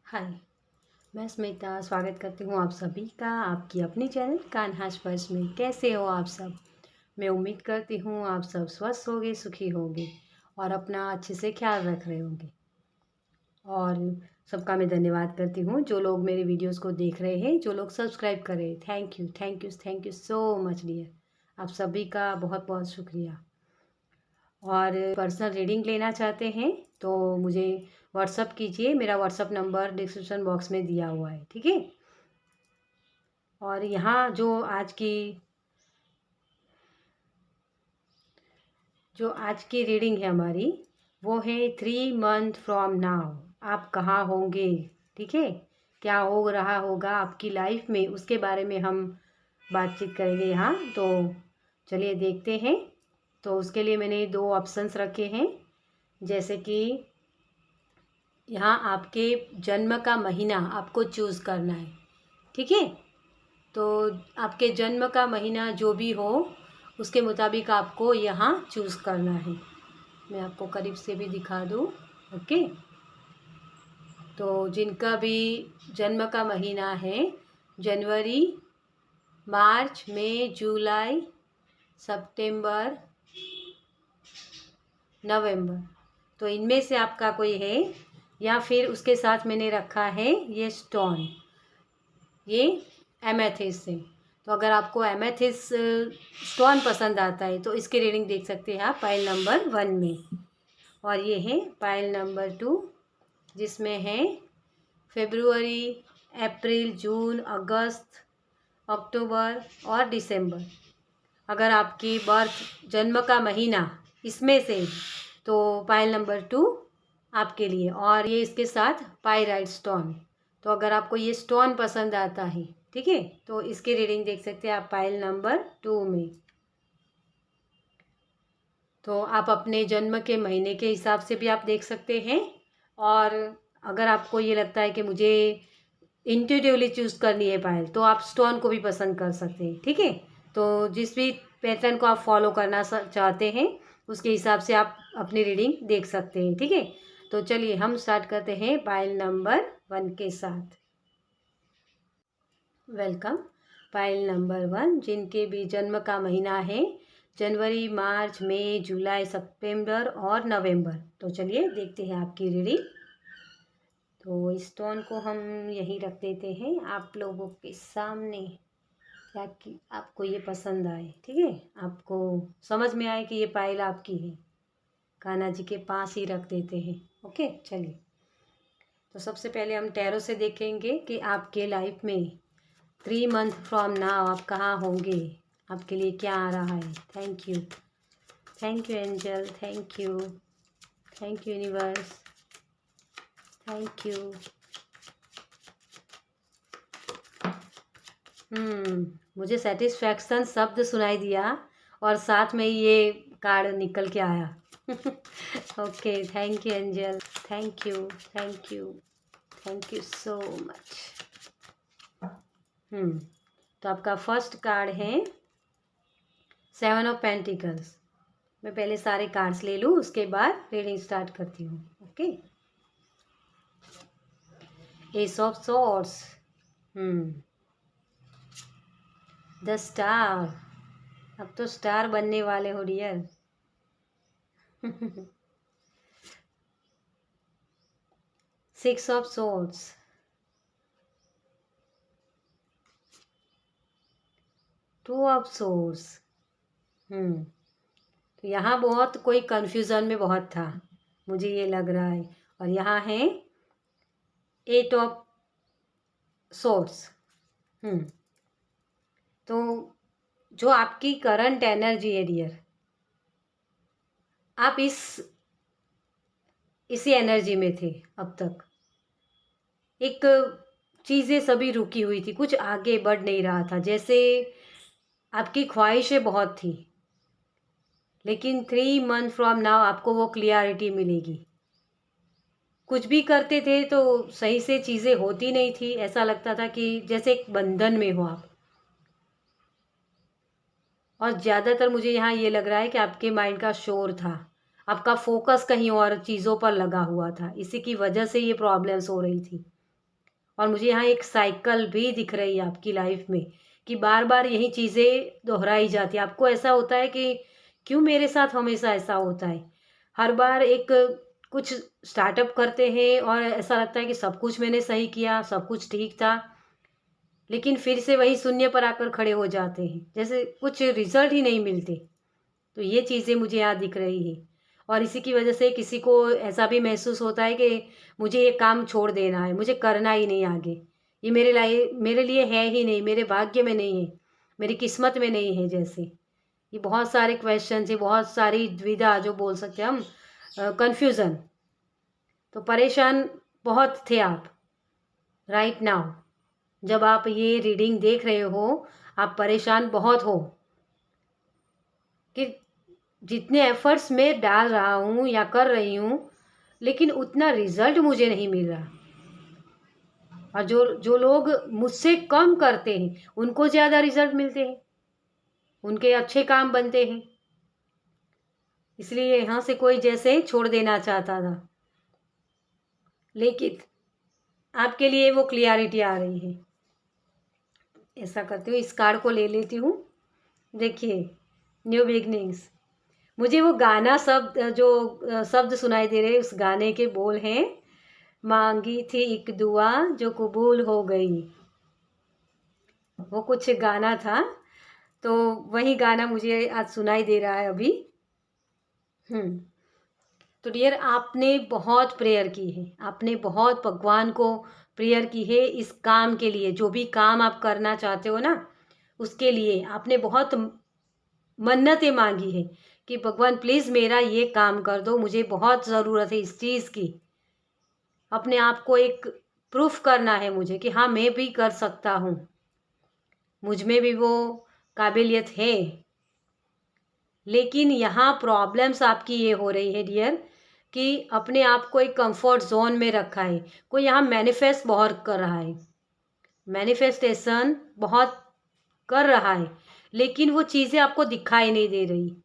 हाय, मैं स्मिता स्वागत करती हूँ आप सभी का आपकी अपनी चैनल कान्हा स्पर्श में। कैसे हो आप सब? मैं उम्मीद करती हूँ आप सब स्वस्थ होंगे, सुखी होंगे और अपना अच्छे से ख्याल रख रहे होंगे। और सबका मैं धन्यवाद करती हूँ जो लोग मेरे वीडियोस को देख रहे हैं, जो लोग सब्सक्राइब कर रहे हैं। Thank you, thank you, thank you so much dear. आप सभी का बहुत बहुत शुक्रिया। और पर्सनल रीडिंग लेना चाहते हैं तो मुझे व्हाट्सअप कीजिए। मेरा व्हाट्सअप नंबर डिस्क्रिप्शन बॉक्स में दिया हुआ है, ठीक है। और यहाँ जो आज की रीडिंग है हमारी, वो है 3 मंथ फ्रॉम नाउ। आप कहाँ होंगे, ठीक है। क्या हो रहा होगा आपकी लाइफ में, उसके बारे में हम बातचीत करेंगे यहाँ। तो चलिए देखते हैं। तो उसके लिए मैंने 2 ऑप्शंस रखे हैं, जैसे कि यहाँ आपके जन्म का महीना आपको चूज़ करना है, ठीक है। तो आपके जन्म का महीना जो भी हो उसके मुताबिक आपको यहाँ चूज़ करना है। मैं आपको करीब से भी दिखा दूँ, ओके। तो जिनका भी जन्म का महीना है जनवरी, मार्च, मई, जुलाई, सितंबर, नवंबर, तो इनमें से आपका कोई है, या फिर उसके साथ मैंने रखा है ये स्टोन, ये एमेथिस्ट है। तो अगर आपको एमेथिस्ट स्टोन पसंद आता है तो इसकी रीडिंग देख सकते हैं आप पाइल नंबर 1 में। और ये है पाइल नंबर 2, जिसमें है फरवरी, अप्रैल, जून, अगस्त, अक्टूबर और दिसंबर। अगर आपकी बर्थ जन्म का महीना इसमें से, तो पाइल नंबर 2 आपके लिए। और ये इसके साथ पाइराइट स्टोन। तो अगर आपको ये स्टोन पसंद आता है, ठीक है, तो इसकी रीडिंग देख सकते हैं आप पाइल नंबर 2 में। तो आप अपने जन्म के महीने के हिसाब से भी आप देख सकते हैं। और अगर आपको ये लगता है कि मुझे इंट्यूटिवली चूज़ करनी है पायल, तो आप स्टोन को भी पसंद कर सकते हैं, ठीक है। तो जिस भी पैटर्न को आप फॉलो करना चाहते हैं उसके हिसाब से आप अपनी रीडिंग देख सकते हैं, ठीक है। तो चलिए हम स्टार्ट करते हैं पाइल नंबर 1 के साथ। वेलकम। पाइल नंबर 1, जिनके भी जन्म का महीना है जनवरी, मार्च, मई, जुलाई, सितंबर और नवंबर। तो चलिए देखते हैं आपकी रीडिंग। तो स्टोन को हम यहीं रख देते हैं आप लोगों के सामने, ताकि आपको ये पसंद आए, ठीक है। आपको समझ में आए कि ये पायल आपकी है। कान्हा जी के पास ही रख देते हैं, ओके। चलिए, तो सबसे पहले हम टैरो से देखेंगे कि आपके लाइफ में 3 मंथ फ्रॉम नाउ आप कहाँ होंगे, आपके लिए क्या आ रहा है। Thank you, thank you angel, thank you, thank you universe, thank you. मुझे सेटिस्फैक्शन शब्द सुनाई दिया और साथ में ये कार्ड निकल के आया। Okay, thank you angel, thank you, thank you, thank you so much. तो आपका फर्स्ट कार्ड है 7 ऑफ पेंटिकल्स। मैं पहले सारे कार्ड्स ले लूँ, उसके बाद रीडिंग स्टार्ट करती हूँ, okay. Ace of swords, the star. अब तो स्टार बनने वाले हो dear. 6 of swords, 2 of swords. तो यहाँ बहुत कोई कंफ्यूजन में बहुत था, मुझे ये लग रहा है। और यहाँ है 8 ऑफ सॉर्ड्स। तो जो आपकी करंट एनर्जी है डियर, आप इसी एनर्जी में थे अब तक। एक चीज़ें सभी रुकी हुई थी, कुछ आगे बढ़ नहीं रहा था, जैसे आपकी ख्वाहिशें बहुत थी, लेकिन 3 मंथ फ्रॉम नाउ आपको वो क्लियरिटी मिलेगी। कुछ भी करते थे तो सही से चीज़ें होती नहीं थी, ऐसा लगता था कि जैसे एक बंधन में हो आप। और ज़्यादातर मुझे यहाँ ये लग रहा है कि आपके माइंड का शोर था, आपका फोकस कहीं और चीज़ों पर लगा हुआ था, इसी की वजह से ये प्रॉब्लम्स हो रही थी। और मुझे यहाँ एक साइकिल भी दिख रही है आपकी लाइफ में कि बार बार यही चीज़ें दोहराई जाती है। आपको ऐसा होता है कि क्यों मेरे साथ हमेशा ऐसा होता है। हर बार एक कुछ स्टार्टअप करते हैं और ऐसा लगता है कि सब कुछ मैंने सही किया, सब कुछ ठीक था, लेकिन फिर से वही शून्य पर आकर खड़े हो जाते हैं, जैसे कुछ रिजल्ट ही नहीं मिलते। तो ये चीज़ें मुझे यहाँ दिख रही है और इसी की वजह से किसी को ऐसा भी महसूस होता है कि मुझे ये काम छोड़ देना है, मुझे करना ही नहीं आगे, ये मेरे लिए है ही नहीं, मेरे भाग्य में नहीं है, मेरी किस्मत में नहीं है। जैसे ये बहुत सारे क्वेश्चन है, बहुत सारी द्विधा जो बोल सकते हैं हम, कन्फ्यूज़न। तो परेशान बहुत थे आप राइट नाउ। जब आप ये रीडिंग देख रहे हो आप परेशान बहुत हो कि जितने एफर्ट्स मैं डाल रहा हूँ या कर रही हूँ, लेकिन उतना रिजल्ट मुझे नहीं मिल रहा। और जो जो लोग मुझसे कम करते हैं उनको ज़्यादा रिजल्ट मिलते हैं, उनके अच्छे काम बनते हैं। इसलिए यहाँ से कोई जैसे छोड़ देना चाहता था, लेकिन आपके लिए वो क्लियरिटी आ रही है। ऐसा करती हूँ, इस कार्ड को ले लेती हूँ। देखिए, न्यू बिगनिंग्स। मुझे वो गाना शब्द जो शब्द सुनाई दे रहे, उस गाने के बोल हैं, मांगी थी एक दुआ जो कबूल हो गई। वो कुछ गाना था, तो वही गाना मुझे आज सुनाई दे रहा है अभी। तो डियर, आपने बहुत प्रेयर की है, आपने बहुत भगवान को प्रेयर की है इस काम के लिए। जो भी काम आप करना चाहते हो ना, उसके लिए आपने बहुत मन्नतें मांगी है कि भगवान प्लीज़ मेरा ये काम कर दो, मुझे बहुत ज़रूरत है इस चीज़ की। अपने आप को एक प्रूफ करना है मुझे कि हाँ मैं भी कर सकता हूँ, मुझ में भी वो काबिलियत है। लेकिन यहाँ प्रॉब्लम्स आपकी ये हो रही है डियर कि अपने आप को एक कंफर्ट जोन में रखा है। कोई यहाँ मैनिफेस्ट बहुत कर रहा है, मैनिफेस्टेशन बहुत कर रहा है, लेकिन वो चीज़ें आपको दिखाई नहीं दे रही।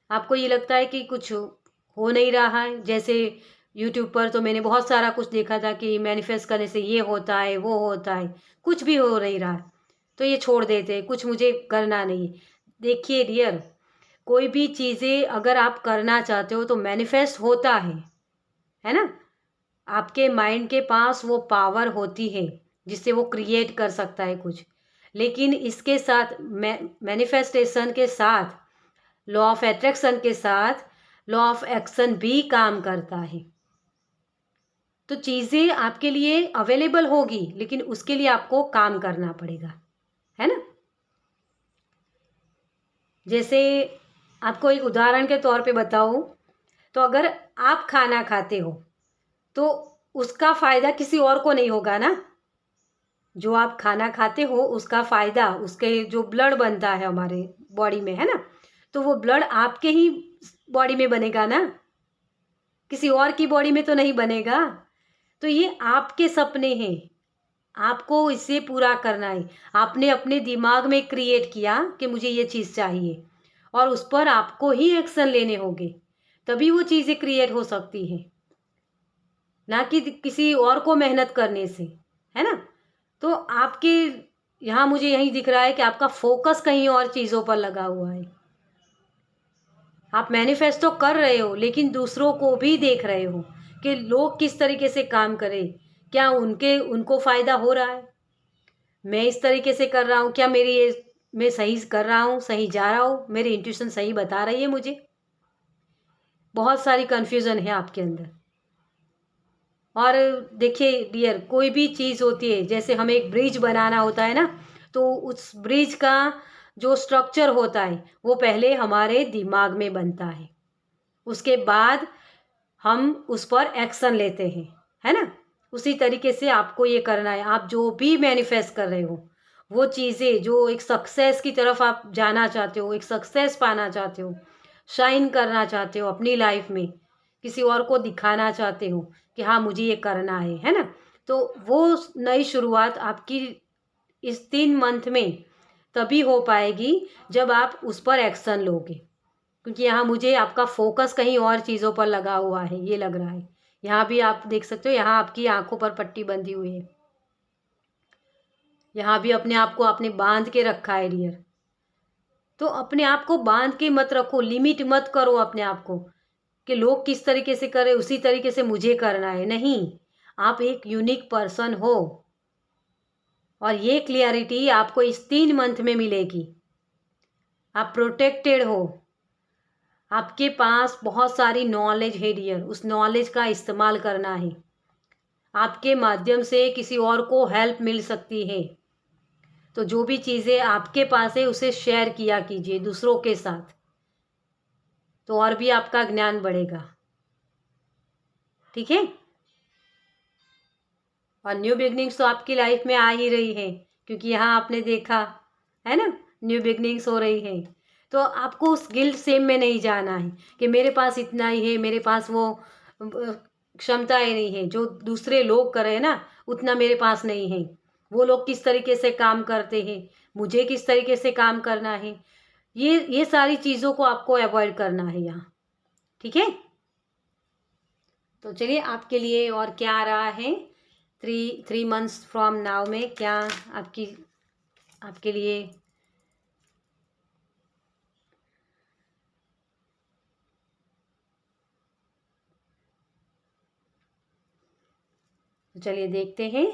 आपको ये लगता है कि कुछ हो नहीं रहा है। जैसे यूट्यूब पर तो मैंने बहुत सारा कुछ देखा था कि मैनिफेस्ट करने से ये होता है, वो होता है, कुछ भी हो नहीं रहा, तो ये छोड़ देते हैं, कुछ मुझे करना नहीं है। देखिए डियर, कोई भी चीज़ें अगर आप करना चाहते हो तो मैनिफेस्ट होता है ना। आपके माइंड के पास वो पावर होती है जिससे वो क्रिएट कर सकता है कुछ। लेकिन इसके साथ मैनिफेस्टेशन के साथ, लॉ ऑफ अट्रैक्शन के साथ, लॉ ऑफ एक्शन भी काम करता है। तो चीज़ें आपके लिए अवेलेबल होगी, लेकिन उसके लिए आपको काम करना पड़ेगा, है ना। जैसे आपको एक उदाहरण के तौर पे बताऊं, तो अगर आप खाना खाते हो तो उसका फ़ायदा किसी और को नहीं होगा ना। जो आप खाना खाते हो उसका फ़ायदा, उसके जो ब्लड बनता है हमारे बॉडी में, है ना, तो वो ब्लड आपके ही बॉडी में बनेगा ना, किसी और की बॉडी में तो नहीं बनेगा। तो ये आपके सपने हैं, आपको इसे पूरा करना है। आपने अपने दिमाग में क्रिएट किया कि मुझे ये चीज़ चाहिए, और उस पर आपको ही एक्शन लेने होंगे, तभी वो चीज़ें क्रिएट हो सकती हैं, ना कि किसी और को मेहनत करने से, है ना। तो आपके यहाँ मुझे यही दिख रहा है कि आपका फोकस कहीं और चीज़ों पर लगा हुआ है। आप मैनिफेस्टो कर रहे हो, लेकिन दूसरों को भी देख रहे हो कि लोग किस तरीके से काम करें, क्या उनको फ़ायदा हो रहा है, मैं इस तरीके से कर रहा हूँ, क्या मैं सही कर रहा हूँ, सही जा रहा हूँ, मेरी इंट्यूशन सही बता रही है मुझे। बहुत सारी कन्फ्यूज़न है आपके अंदर। और देखिए डियर, कोई भी चीज़ होती है, जैसे हमें एक ब्रिज बनाना होता है ना, तो उस ब्रिज का जो स्ट्रक्चर होता है वो पहले हमारे दिमाग में बनता है, उसके बाद हम उस पर एक्शन लेते हैं, है ना। उसी तरीके से आपको ये करना है। आप जो भी मैनिफेस्ट कर रहे हो, वो चीज़ें जो एक सक्सेस की तरफ आप जाना चाहते हो, एक सक्सेस पाना चाहते हो, शाइन करना चाहते हो अपनी लाइफ में, किसी और को दिखाना चाहते हो कि हाँ मुझे ये करना है ना, तो वो नई शुरुआत आपकी इस 3 मंथ में तभी हो पाएगी जब आप उस पर एक्शन लोगे। क्योंकि यहाँ मुझे आपका फोकस कहीं और चीज़ों पर लगा हुआ है, ये लग रहा है। यहाँ भी आप देख सकते हो, यहाँ आपकी आंखों पर पट्टी बंधी हुई है। यहाँ भी अपने आप को आपने बांध के रखा है डियर। तो अपने आप को बांध के मत रखो, लिमिट मत करो अपने आप को कि लोग किस तरीके से करें उसी तरीके से मुझे करना है। नहीं, आप एक यूनिक पर्सन हो और ये क्लियरिटी आपको इस 3 मंथ में मिलेगी। आप प्रोटेक्टेड हो, आपके पास बहुत सारी नॉलेज है डियर, उस नॉलेज का इस्तेमाल करना है। आपके माध्यम से किसी और को हेल्प मिल सकती है, तो जो भी चीज़ें आपके पास है उसे शेयर किया कीजिए दूसरों के साथ, तो और भी आपका ज्ञान बढ़ेगा। ठीक है। और न्यू बिगनिंग्स तो आपकी लाइफ में आ ही रही है, क्योंकि यहाँ आपने देखा है ना, न्यू बिगनिंग्स हो रही है। तो आपको उस गिल्ट सेम में नहीं जाना है कि मेरे पास इतना ही है, मेरे पास वो क्षमताएं नहीं है जो दूसरे लोग कर रहे हैं ना, उतना मेरे पास नहीं है। वो लोग किस तरीके से काम करते हैं, मुझे किस तरीके से काम करना है, ये सारी चीज़ों को आपको अवॉइड करना है यहाँ। ठीक है। तो चलिए आपके लिए और क्या आ रहा है 3 मंथ्स फ्रॉम नाउ में, क्या आपके लिए तो चलिए देखते हैं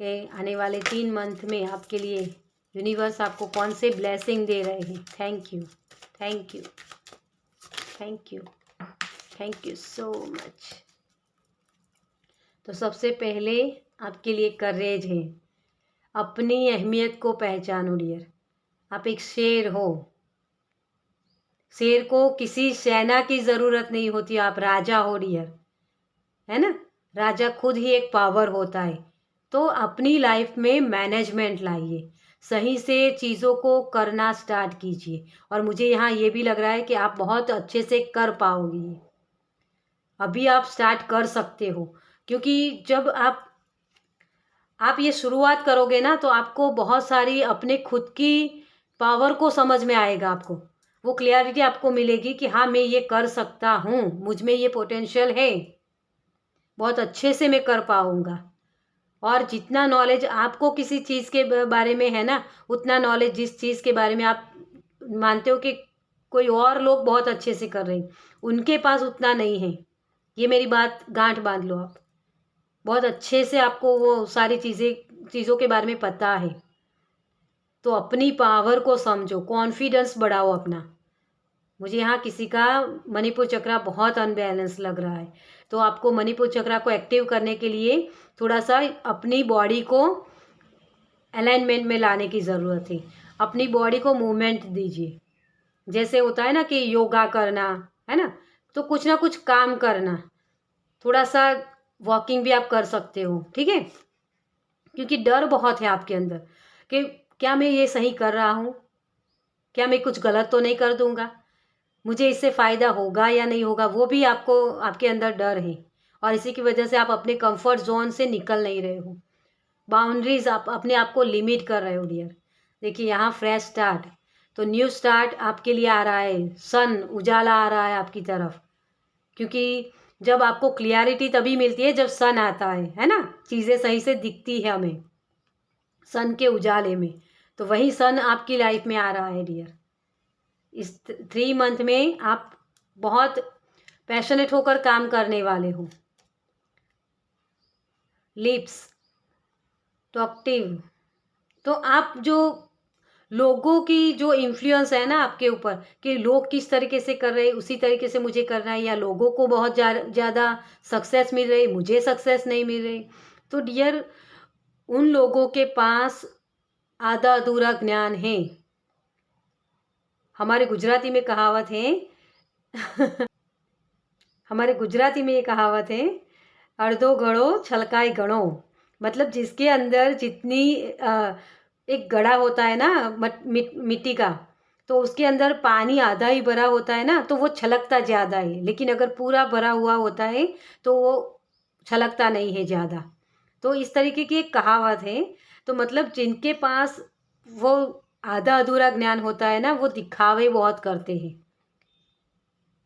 कि आने वाले 3 मंथ में आपके लिए यूनिवर्स आपको कौन से ब्लेसिंग दे रहे हैं। Thank you, thank you, thank you, thank you so much. तो सबसे पहले आपके लिए करेज है। अपनी अहमियत को पहचानो डियर। आप एक शेर हो। शेर को किसी सेना की ज़रूरत नहीं होती, आप राजा हो डियर, है ना। राजा खुद ही एक पावर होता है। तो अपनी लाइफ में मैनेजमेंट लाइए, सही से चीज़ों को करना स्टार्ट कीजिए। और मुझे यहाँ ये भी लग रहा है कि आप बहुत अच्छे से कर पाओगे। अभी आप स्टार्ट कर सकते हो, क्योंकि जब आप ये शुरुआत करोगे ना, तो आपको बहुत सारी अपने खुद की पावर को समझ में आएगा। आपको वो क्लियरिटी आपको मिलेगी कि हाँ मैं ये कर सकता हूँ, मुझ में ये पोटेंशियल है, बहुत अच्छे से मैं कर पाऊँगा। और जितना नॉलेज आपको किसी चीज़ के बारे में है ना, उतना नॉलेज जिस चीज़ के बारे में आप मानते हो कि कोई और लोग बहुत अच्छे से कर रहे हैं, उनके पास उतना नहीं है। ये मेरी बात गांठ बांध लो आप। बहुत अच्छे से आपको वो सारी चीज़ों के बारे में पता है। तो अपनी पावर को समझो, कॉन्फिडेंस बढ़ाओ अपना। मुझे यहाँ किसी का मणिपुर चक्रा बहुत अनबैलेंस लग रहा है, तो आपको मणिपुर चक्रा को एक्टिव करने के लिए थोड़ा सा अपनी बॉडी को अलाइनमेंट में लाने की ज़रूरत है। अपनी बॉडी को मूवमेंट दीजिए। जैसे होता है ना कि योगा करना, है ना, तो कुछ ना कुछ काम करना, थोड़ा सा वॉकिंग भी आप कर सकते हो। ठीक है। क्योंकि डर बहुत है आपके अंदर कि क्या मैं ये सही कर रहा हूँ, क्या मैं कुछ गलत तो नहीं कर दूंगा, मुझे इससे फ़ायदा होगा या नहीं होगा, वो भी आपको आपके अंदर डर है। और इसी की वजह से आप अपने कंफर्ट जोन से निकल नहीं रहे हो। बाउंड्रीज आप अपने आप को लिमिट कर रहे हो डियर। देखिए यहाँ फ्रेश स्टार्ट, तो न्यू स्टार्ट आपके लिए आ रहा है। सन उजाला आ रहा है आपकी तरफ, क्योंकि जब आपको क्लियरिटी तभी मिलती है जब सन आता है ना। चीज़ें सही से दिखती है हमें सन के उजाले में। तो वही सन आपकी लाइफ में आ रहा है डियर। इस 3 मंथ में आप बहुत पैशनेट होकर काम करने वाले हो। लिप्स टॉक्टिव, तो आप जो लोगों की जो इन्फ्लुएंस है ना आपके ऊपर कि लोग किस तरीके से कर रहे हैं उसी तरीके से मुझे करना है, या लोगों को बहुत ज़्यादा सक्सेस मिल रही, मुझे सक्सेस नहीं मिल रही, तो डियर उन लोगों के पास आधा अधूरा ज्ञान है। हमारे गुजराती में कहावत है हमारे गुजराती में ये कहावत है, अर्धो घड़ो छलकाय घड़ो। मतलब जिसके अंदर जितनी एक घड़ा होता है ना मिट्टी का, तो उसके अंदर पानी आधा ही भरा होता है ना, तो वो छलकता ज़्यादा है। लेकिन अगर पूरा भरा हुआ होता है तो वो छलकता नहीं है ज़्यादा। तो इस तरीके की एक कहावत है। तो मतलब जिनके पास वो आधा अधूरा ज्ञान होता है ना, वो दिखावे बहुत करते हैं।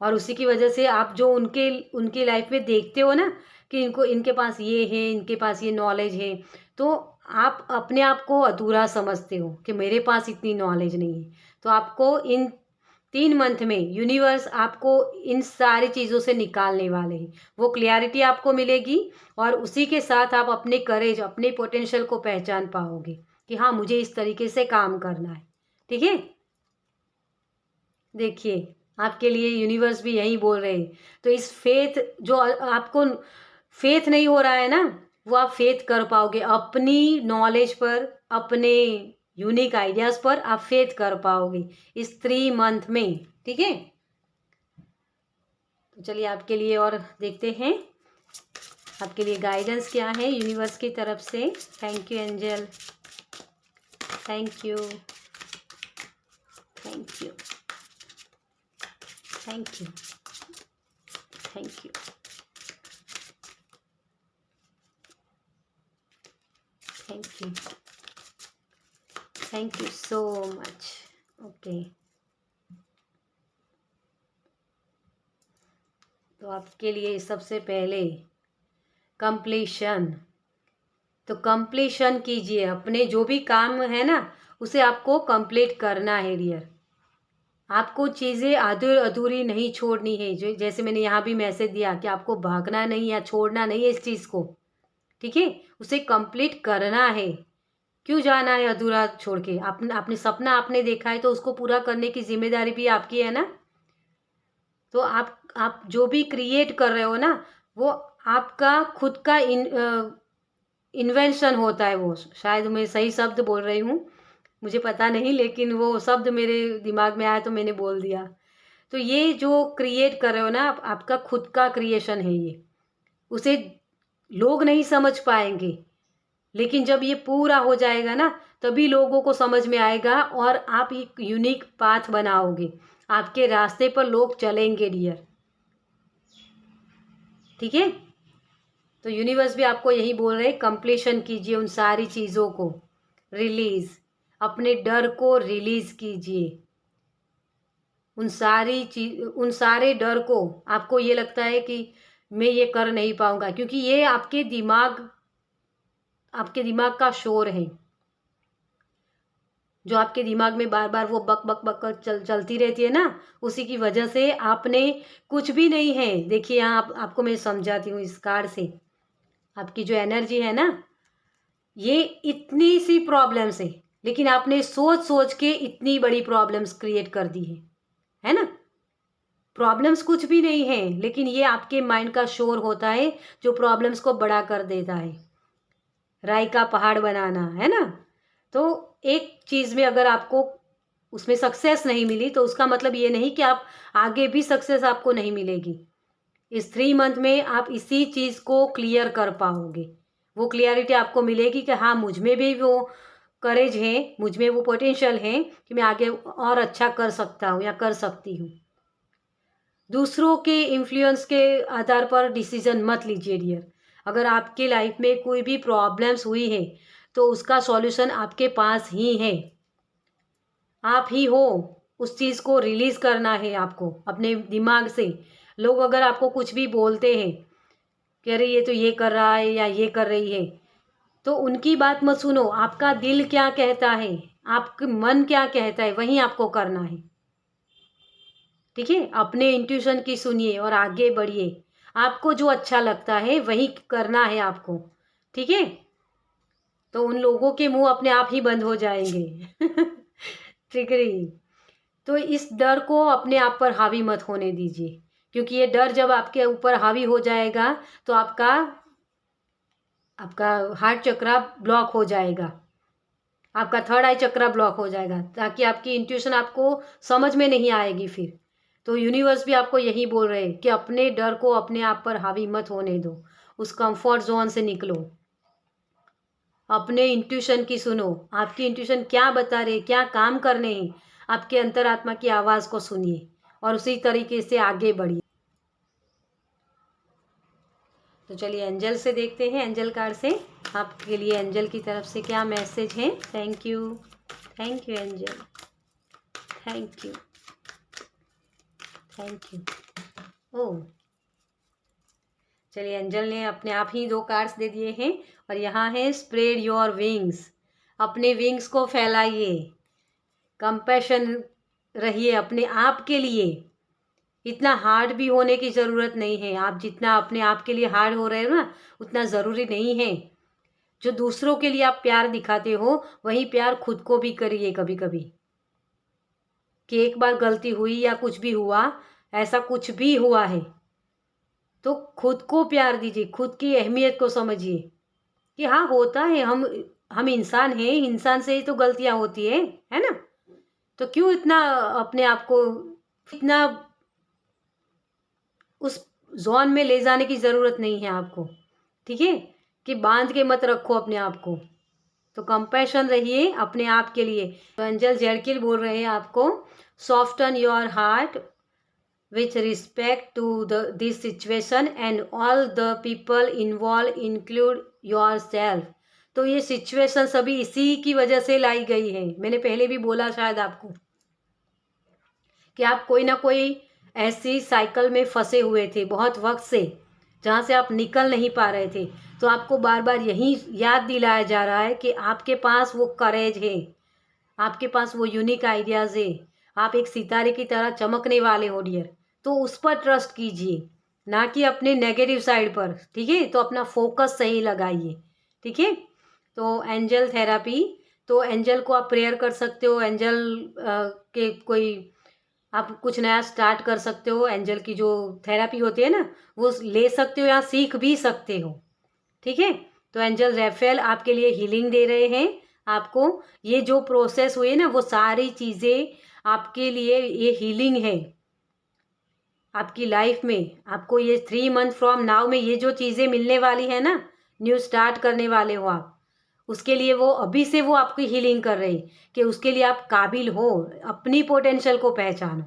और उसी की वजह से आप जो उनकी लाइफ में देखते हो ना कि इनके पास ये है, इनके पास ये नॉलेज है, तो आप अपने आप को अधूरा समझते हो कि मेरे पास इतनी नॉलेज नहीं है, तो आपको इन 3 मंथ में यूनिवर्स आपको इन सारी चीज़ों से निकालने वाले हैं। वो क्लियरिटी आपको मिलेगी और उसी के साथ आप अपने करेज, अपने पोटेंशियल को पहचान पाओगे कि हाँ, मुझे इस तरीके से काम करना है। ठीक है, देखिए आपके लिए यूनिवर्स भी यही बोल रहे हैं। तो इस फेथ जो आपको फेथ नहीं हो रहा है ना, वो आप फेथ कर पाओगे अपनी नॉलेज पर, अपने यूनिक आइडियाज पर आप फेथ कर पाओगे इस 3 मंथ में। ठीक है, तो चलिए आपके लिए और देखते हैं आपके लिए गाइडेंस क्या है यूनिवर्स की तरफ से। Thank you angel, thank you, thank you, thank you, thank you, thank you, thank you so much. Okay, तो आपके लिए सबसे पहले कंप्लीशन, तो कंप्लीशन कीजिए अपने जो भी काम है ना, उसे आपको कंप्लीट करना है डियर। आपको चीज़ें अधूरी नहीं छोड़नी है। जो जैसे मैंने यहाँ भी मैसेज दिया कि आपको भागना नहीं या छोड़ना नहीं है इस चीज़ को। ठीक है, उसे कंप्लीट करना है। क्यों जाना है अधूरा छोड़ के? अपने सपना आपने देखा है तो उसको पूरा करने की जिम्मेदारी भी आपकी है ना। तो आप जो भी क्रिएट कर रहे हो ना, वो आपका खुद का इन्वेंशन होता है। वो शायद मैं सही शब्द बोल रही हूँ, मुझे पता नहीं, लेकिन वो शब्द मेरे दिमाग में आया तो मैंने बोल दिया। तो ये जो क्रिएट कर रहे हो ना आपका खुद का क्रिएशन है ये। उसे लोग नहीं समझ पाएंगे, लेकिन जब ये पूरा हो जाएगा ना, तभी लोगों को समझ में आएगा और आप एक यूनिक पाथ बनाओगे। आपके रास्ते पर लोग चलेंगे डियर। ठीक है, तो यूनिवर्स भी आपको यही बोल रहे हैं, कंप्लीशन कीजिए उन सारी चीज़ों को, रिलीज, अपने डर को रिलीज कीजिए। उन सारे डर को, आपको ये लगता है कि मैं ये कर नहीं पाऊंगा, क्योंकि ये आपके दिमाग का शोर है जो आपके दिमाग में बार बार वो बक बक बक कर चलती रहती है ना। उसी की वजह से आपने कुछ भी नहीं है। देखिए यहाँ आपको मैं समझाती हूँ इस कार्ड से। आपकी जो एनर्जी है ना, ये इतनी सी प्रॉब्लम्स है, लेकिन आपने सोच सोच के इतनी बड़ी प्रॉब्लम्स क्रिएट कर दी है ना। प्रॉब्लम्स कुछ भी नहीं है, लेकिन ये आपके माइंड का शोर होता है जो प्रॉब्लम्स को बड़ा कर देता है, राई का पहाड़ बनाना, है ना। तो एक चीज़ में अगर आपको उसमें सक्सेस नहीं मिली, तो उसका मतलब ये नहीं कि आप आगे भी सक्सेस आपको नहीं मिलेगी। इस 3 मंथ में आप इसी चीज़ को क्लियर कर पाओगे। वो क्लियरिटी आपको मिलेगी कि हाँ, मुझ में भी वो करेज है, मुझ में वो पोटेंशियल है कि मैं आगे और अच्छा कर सकता हूँ या कर सकती हूँ। दूसरों के इन्फ्लुएंस के आधार पर डिसीजन मत लीजिए डियर। अगर आपके लाइफ में कोई भी प्रॉब्लम्स हुई है, तो उसका सॉल्यूशन आपके पास ही है। आप ही हो, उस चीज़ को रिलीज़ करना है आपको अपने दिमाग से। लोग अगर आपको कुछ भी बोलते हैं कि अरे ये तो ये कर रहा है या ये कर रही है, तो उनकी बात मत सुनो। आपका दिल क्या कहता है, आपका मन क्या कहता है, वही आपको करना है। ठीक है, अपने इंट्यूशन की सुनिए और आगे बढ़िए। आपको जो अच्छा लगता है वही करना है आपको। ठीक है, तो उन लोगों के मुंह अपने आप ही बंद हो जाएंगे। ट्रिगरिंग, तो इस डर को अपने आप पर हावी मत होने दीजिए, क्योंकि ये डर जब आपके ऊपर हावी हो जाएगा तो आपका आपका हार्ट चक्रा ब्लॉक हो जाएगा, आपका थर्ड आई चक्रा ब्लॉक हो जाएगा, ताकि आपकी इंट्यूशन आपको समझ में नहीं आएगी फिर। तो यूनिवर्स भी आपको यही बोल रहे हैं कि अपने डर को अपने आप पर हावी मत होने दो, उस कंफर्ट जोन से निकलो, अपने इंट्यूशन की सुनो। आपकी इंट्यूशन क्या बता रहे, क्या काम करने हैं, आपके अंतरात्मा की आवाज़ को सुनिए और उसी तरीके से आगे बढ़िए। तो चलिए एंजल से देखते हैं, एंजल कार्ड से आपके लिए एंजल की तरफ से क्या मैसेज है। Thank you, thank you angel, thank you, thank you. Oh, चलिए एंजल ने अपने आप ही 2 कार्ड्स दे दिए हैं और यहाँ है स्प्रेड योर विंग्स, अपने विंग्स को फैलाइए, कंपैशन रहिए अपने आप के लिए। इतना हार्ड भी होने की ज़रूरत नहीं है, आप जितना अपने आप के लिए हार्ड हो रहे हो ना उतना ज़रूरी नहीं है। जो दूसरों के लिए आप प्यार दिखाते हो वही प्यार खुद को भी करिए कभी कभी। कि एक बार गलती हुई या कुछ भी हुआ, ऐसा कुछ भी हुआ है तो खुद को प्यार दीजिए, खुद की अहमियत को समझिए कि हाँ होता है, हम इंसान हैं, इंसान से ही तो गलतियां होती है ना। तो क्यों इतना अपने आप को इतना उस जोन में ले जाने की ज़रूरत नहीं है आपको, ठीक है। कि बांध के मत रखो अपने आप को, तो कंपैशन रहिए अपने आप के लिए। तो एंजल जेडकिल बोल रहे हैं आपको, soften your heart with respect to this situation and all the people involve include yourself. तो ये सिचुएशन सभी इसी की वजह से लाई गई है। मैंने पहले भी बोला शायद आपको कि आप कोई ना कोई ऐसी साइकिल में फंसे हुए थे बहुत वक्त से, जहाँ से आप निकल नहीं पा रहे थे। तो आपको बार बार यही याद दिलाया जा रहा है कि आपके पास वो करेज है, आपके पास वो यूनिक आइडियाज़ है, आप एक सितारे की तरह चमकने वाले हो डियर। तो उस पर ट्रस्ट कीजिए, ना कि अपने नेगेटिव साइड पर, ठीक है। तो अपना फोकस सही लगाइए, ठीक है। तो एंजल थेरापी, तो एंजल को आप प्रेयर कर सकते हो, एंजल के कोई आप कुछ नया स्टार्ट कर सकते हो, एंजल की जो थेरापी होती है ना वो ले सकते हो या सीख भी सकते हो, ठीक है। तो एंजल रैफेल आपके लिए हीलिंग दे रहे हैं आपको। ये जो प्रोसेस हुई है ना वो सारी चीज़ें आपके लिए ये हीलिंग है आपकी लाइफ में। आपको ये 3 मंथ फ्रॉम नाउ में ये जो चीज़ें मिलने वाली है ना, न्यू स्टार्ट करने वाले हो आप, उसके लिए वो अभी से वो आपकी हीलिंग कर रही कि उसके लिए आप काबिल हो, अपनी पोटेंशियल को पहचानो,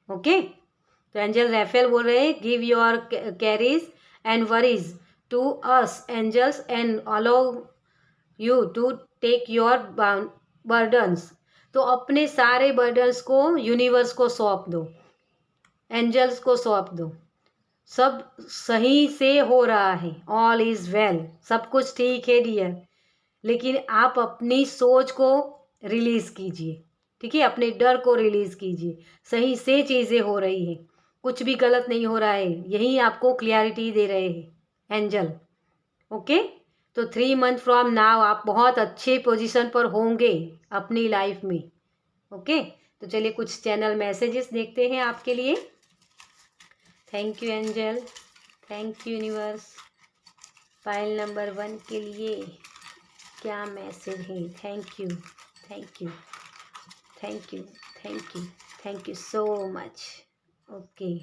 ओके। तो एंजल रैफेल बोल रहे हैं, give your carries and worries to us angels and allow you to take your burdens. तो अपने सारे बर्डन्स को यूनिवर्स को सौंप दो, एंजल्स को सौंप दो। सब सही से हो रहा है, ऑल इज़ वेल, सब कुछ ठीक है डियर। लेकिन आप अपनी सोच को रिलीज़ कीजिए, ठीक है। अपने डर को रिलीज़ कीजिए, सही से चीज़ें हो रही हैं, कुछ भी गलत नहीं हो रहा है, यही आपको क्लियरिटी दे रहे हैं एंजल, ओके। तो 3 मंथ फ्रॉम नाउ आप बहुत अच्छे पोजीशन पर होंगे अपनी लाइफ में, ओके। तो चलिए कुछ चैनल मैसेजेस देखते हैं आपके लिए। Thank you angel, thank you universe. File number 1 के लिए क्या मैसेज है? Thank you, thank you, thank you, thank you, thank you so much, okay.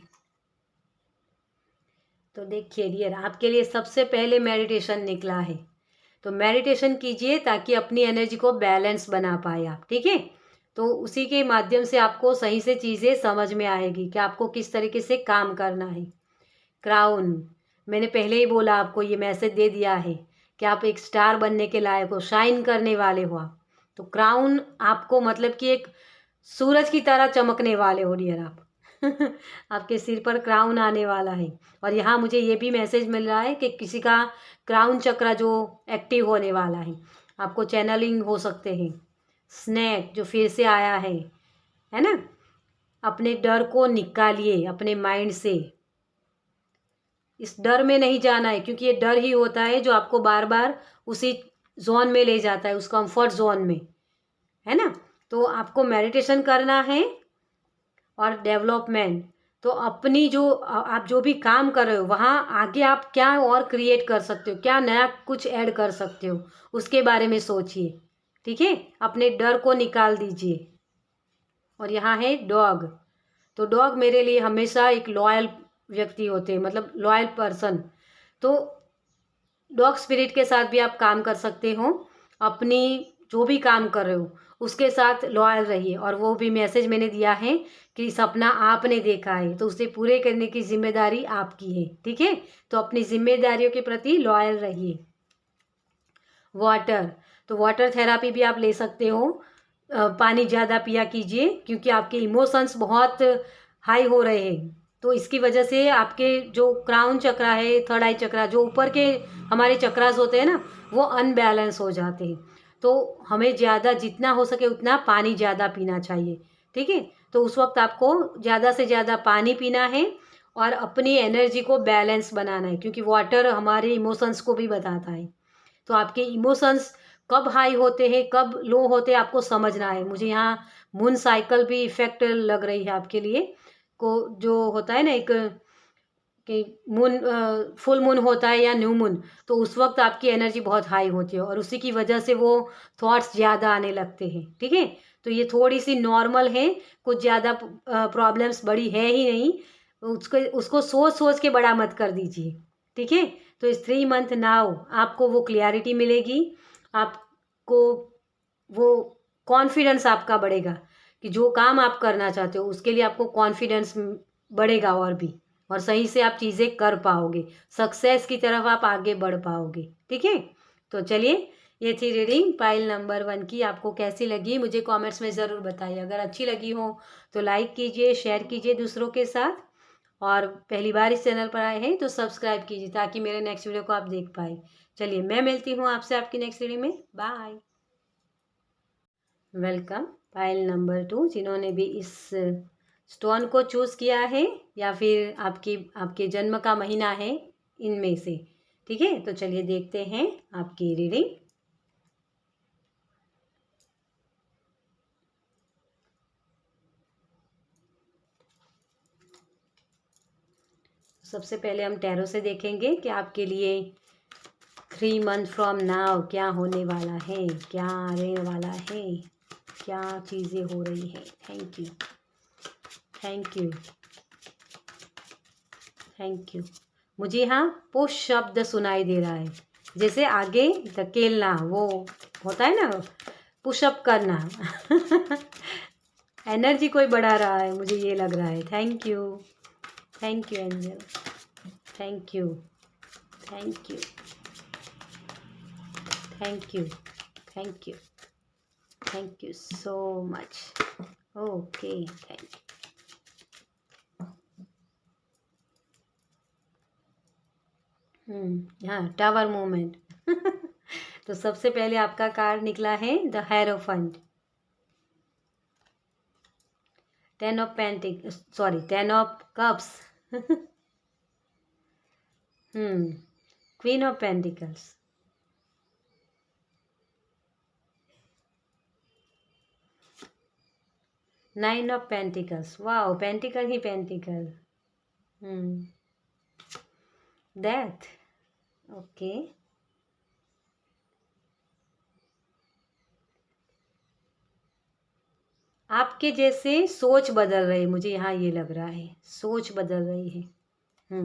तो देखिए डियर, आपके लिए सबसे पहले मेडिटेशन निकला है, तो मेडिटेशन कीजिए ताकि अपनी एनर्जी को बैलेंस बना पाए आप, ठीक है। तो उसी के माध्यम से आपको सही से चीज़ें समझ में आएगी कि आपको किस तरीके से काम करना है। क्राउन, मैंने पहले ही बोला आपको, ये मैसेज दे दिया है कि आप एक स्टार बनने के लायक हो, शाइन करने वाले हो आप। तो क्राउन आपको मतलब कि एक सूरज की तरह चमकने वाले हो डियर आप। आपके सिर पर क्राउन आने वाला है। और यहाँ मुझे ये भी मैसेज मिल रहा है कि किसी का क्राउन चक्र जो एक्टिव होने वाला है, आपको चैनलिंग हो सकते हैं। स्नेक जो फिर से आया है ना। अपने डर को निकालिए अपने माइंड से, इस डर में नहीं जाना है, क्योंकि ये डर ही होता है जो आपको बार बार उसी जोन में ले जाता है, उस कंफर्ट जोन में, है ना। तो आपको मेडिटेशन करना है और डेवलपमेंट। तो अपनी जो आप जो भी काम कर रहे हो वहाँ आगे आप क्या और क्रिएट कर सकते हो, क्या नया कुछ ऐड कर सकते हो, उसके बारे में सोचिए, ठीक है। अपने डर को निकाल दीजिए। और यहाँ है डॉग, तो डॉग मेरे लिए हमेशा एक लॉयल व्यक्ति होते हैं, मतलब लॉयल पर्सन। तो डॉग स्पिरिट के साथ भी आप काम कर सकते हो, अपनी जो भी काम कर रहे हो उसके साथ लॉयल रहिए। और वो भी मैसेज मैंने दिया है कि सपना आपने देखा है तो उसे पूरे करने की जिम्मेदारी आपकी है, ठीक है। तो अपनी जिम्मेदारियों के प्रति लॉयल रहिए। वाटर, तो वाटर थेरापी भी आप ले सकते हो। पानी ज़्यादा पिया कीजिए क्योंकि आपके इमोशंस बहुत हाई हो रहे हैं, तो इसकी वजह से आपके जो क्राउन चक्रा है, थर्ड आई चक्रा, जो ऊपर के हमारे चक्रास होते हैं ना, वो अनबैलेंस हो जाते हैं। तो हमें ज़्यादा जितना हो सके उतना पानी ज़्यादा पीना चाहिए, ठीक है। तो उस वक्त आपको ज़्यादा से ज़्यादा पानी पीना है और अपनी एनर्जी को बैलेंस बनाना है, क्योंकि वाटर हमारे इमोशंस को भी बताता है। तो आपके इमोशंस कब हाई होते हैं, कब लो होते हैं, आपको समझना है। मुझे यहाँ मून साइकिल भी इफेक्ट लग रही है आपके लिए को, जो होता है ना एक कि मून फुल मून होता है या न्यू मून, तो उस वक्त आपकी एनर्जी बहुत हाई होती है और उसी की वजह से वो थॉट्स ज़्यादा आने लगते हैं, ठीक है। तो ये थोड़ी सी नॉर्मल है, कुछ ज़्यादा प्रॉब्लम्स बड़ी है ही नहीं। उसको उसको सोच सोच के बड़ा मत कर दीजिए, ठीक है। तो इस 3 मंथ नाउ आपको वो क्लियरिटी मिलेगी, आपको वो कॉन्फिडेंस आपका बढ़ेगा कि जो काम आप करना चाहते हो उसके लिए आपको कॉन्फिडेंस बढ़ेगा और सही से आप चीज़ें कर पाओगे, सक्सेस की तरफ आप आगे बढ़ पाओगे, ठीक है। तो चलिए, ये थी रीडिंग पाइल नंबर 1 की। आपको कैसी लगी मुझे कमेंट्स में ज़रूर बताइए। अगर अच्छी लगी हो तो लाइक कीजिए, शेयर कीजिए दूसरों के साथ, और पहली बार इस चैनल पर आए हैं तो सब्सक्राइब कीजिए ताकि मेरे नेक्स्ट वीडियो को आप देख पाए। चलिए, मैं मिलती हूँ आपसे आपकी नेक्स्ट वीडियो में। बाय। वेलकम पाइल नंबर 2, जिन्होंने भी इस स्टोन को चूज़ किया है या फिर आपके जन्म का महीना है इनमें से, ठीक है। तो चलिए देखते हैं आपकी रीडिंग। सबसे पहले हम टैरो से देखेंगे कि आपके लिए 3 मंथ फ्रॉम नाउ क्या होने वाला है, क्या आने वाला है, क्या चीज़ें हो रही है। Thank you, thank you, thank you. मुझे यहाँ पुश शब्द सुनाई दे रहा है, जैसे आगे धकेलना, वो होता है ना पुशअप करना। एनर्जी कोई बढ़ा रहा है, मुझे ये लग रहा है। Thank you, thank you angel, thank you, thank you, thank you, thank you, thank you so much. Okay, thank you. हाँ, टावर मूवमेंट। तो सबसे पहले आपका कार्ड निकला है the hierophant, 10 of cups, queen of pentacles, 9 of pentacles. Wow, pentacle he pentacle. Death, okay. आपके जैसे सोच बदल रही, मुझे यहाँ ये लग रहा है, सोच बदल रही है।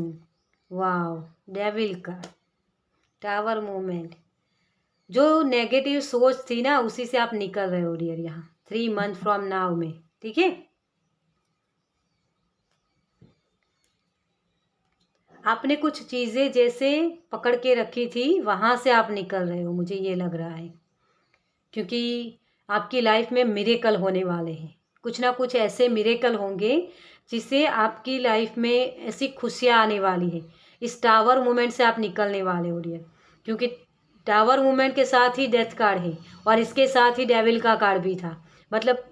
वाओ, डेविल का टावर मूवमेंट। जो नेगेटिव सोच थी ना, उसी से आप निकल रहे हो डियर, यहाँ 3 मंथ फ्रॉम नाउ में, ठीक है। आपने कुछ चीज़ें जैसे पकड़ के रखी थी, वहाँ से आप निकल रहे हो, मुझे ये लग रहा है, क्योंकि आपकी लाइफ में मिरेकल होने वाले हैं। कुछ ना कुछ ऐसे मिरेकल होंगे जिससे आपकी लाइफ में ऐसी खुशियाँ आने वाली है। इस टावर मूवमेंट से आप निकलने वाले हो डियर, क्योंकि टावर मूवमेंट के साथ ही डेथ कार्ड है और इसके साथ ही डेविल का कार्ड भी था। मतलब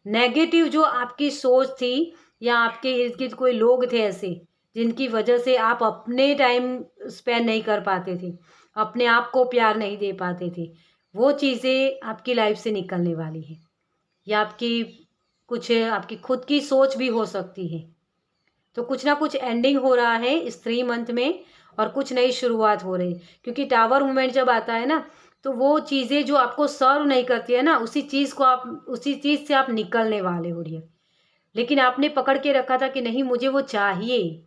नेगेटिव जो आपकी सोच थी, या आपके इर्द गिर्द कोई लोग थे ऐसे जिनकी वजह से आप अपने टाइम स्पेंड नहीं कर पाते थे, अपने आप को प्यार नहीं दे पाते थे, वो चीज़ें आपकी लाइफ से निकलने वाली है। या आपकी खुद की सोच भी हो सकती है। तो कुछ ना कुछ एंडिंग हो रहा है इस 3 मंथ में और कुछ नई शुरुआत हो रही, क्योंकि टावर मूवमेंट जब आता है ना, तो वो चीज़ें जो आपको सर्व नहीं करती है ना, उसी चीज़ से आप निकलने वाले हो रही है। लेकिन आपने पकड़ के रखा था कि नहीं, मुझे वो चाहिए।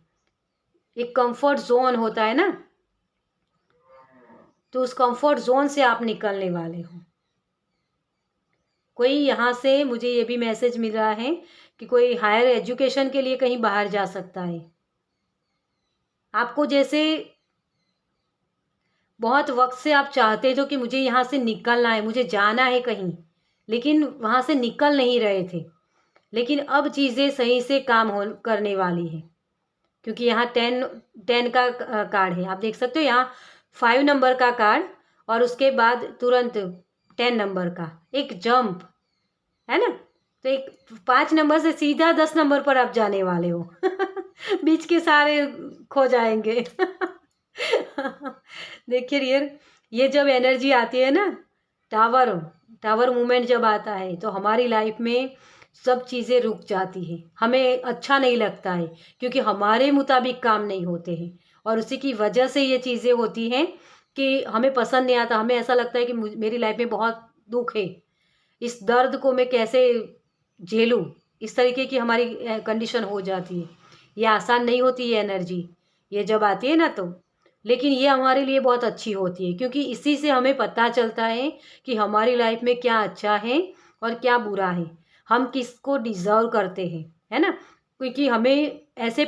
एक कंफर्ट जोन होता है ना, तो उस कंफर्ट जोन से आप निकलने वाले हो। कोई यहाँ से मुझे ये भी मैसेज मिल रहा है कि कोई हायर एजुकेशन के लिए कहीं बाहर जा सकता है। आपको जैसे बहुत वक्त से आप चाहते थे कि मुझे यहाँ से निकलना है, मुझे जाना है कहीं, लेकिन वहाँ से निकल नहीं रहे थे। लेकिन अब चीज़ें सही से काम हो करने वाली है। क्योंकि यहाँ 10 का कार्ड है। आप देख सकते हो यहाँ 5 नंबर का कार्ड और उसके बाद तुरंत 10 नंबर का एक जंप है ना। तो एक 5 नंबर से सीधा 10 नंबर पर आप जाने वाले हो। बीच के सारे खो जाएंगे। देखिए रियर, ये जब एनर्जी आती है ना, टावर टावर मूवमेंट जब आता है तो हमारी लाइफ में सब चीज़ें रुक जाती हैं, हमें अच्छा नहीं लगता है क्योंकि हमारे मुताबिक काम नहीं होते हैं और उसी की वजह से ये चीज़ें होती हैं कि हमें पसंद नहीं आता। हमें ऐसा लगता है कि मेरी लाइफ में बहुत दुख है, इस दर्द को मैं कैसे झेलूं, इस तरीके की हमारी कंडीशन हो जाती है। ये आसान नहीं होती ये एनर्जी, ये जब आती है ना तो, लेकिन ये हमारे लिए बहुत अच्छी होती है क्योंकि इसी से हमें पता चलता है कि हमारी लाइफ में क्या अच्छा है और क्या बुरा है, हम किसको डिज़र्व करते हैं, है ना। क्योंकि हमें ऐसे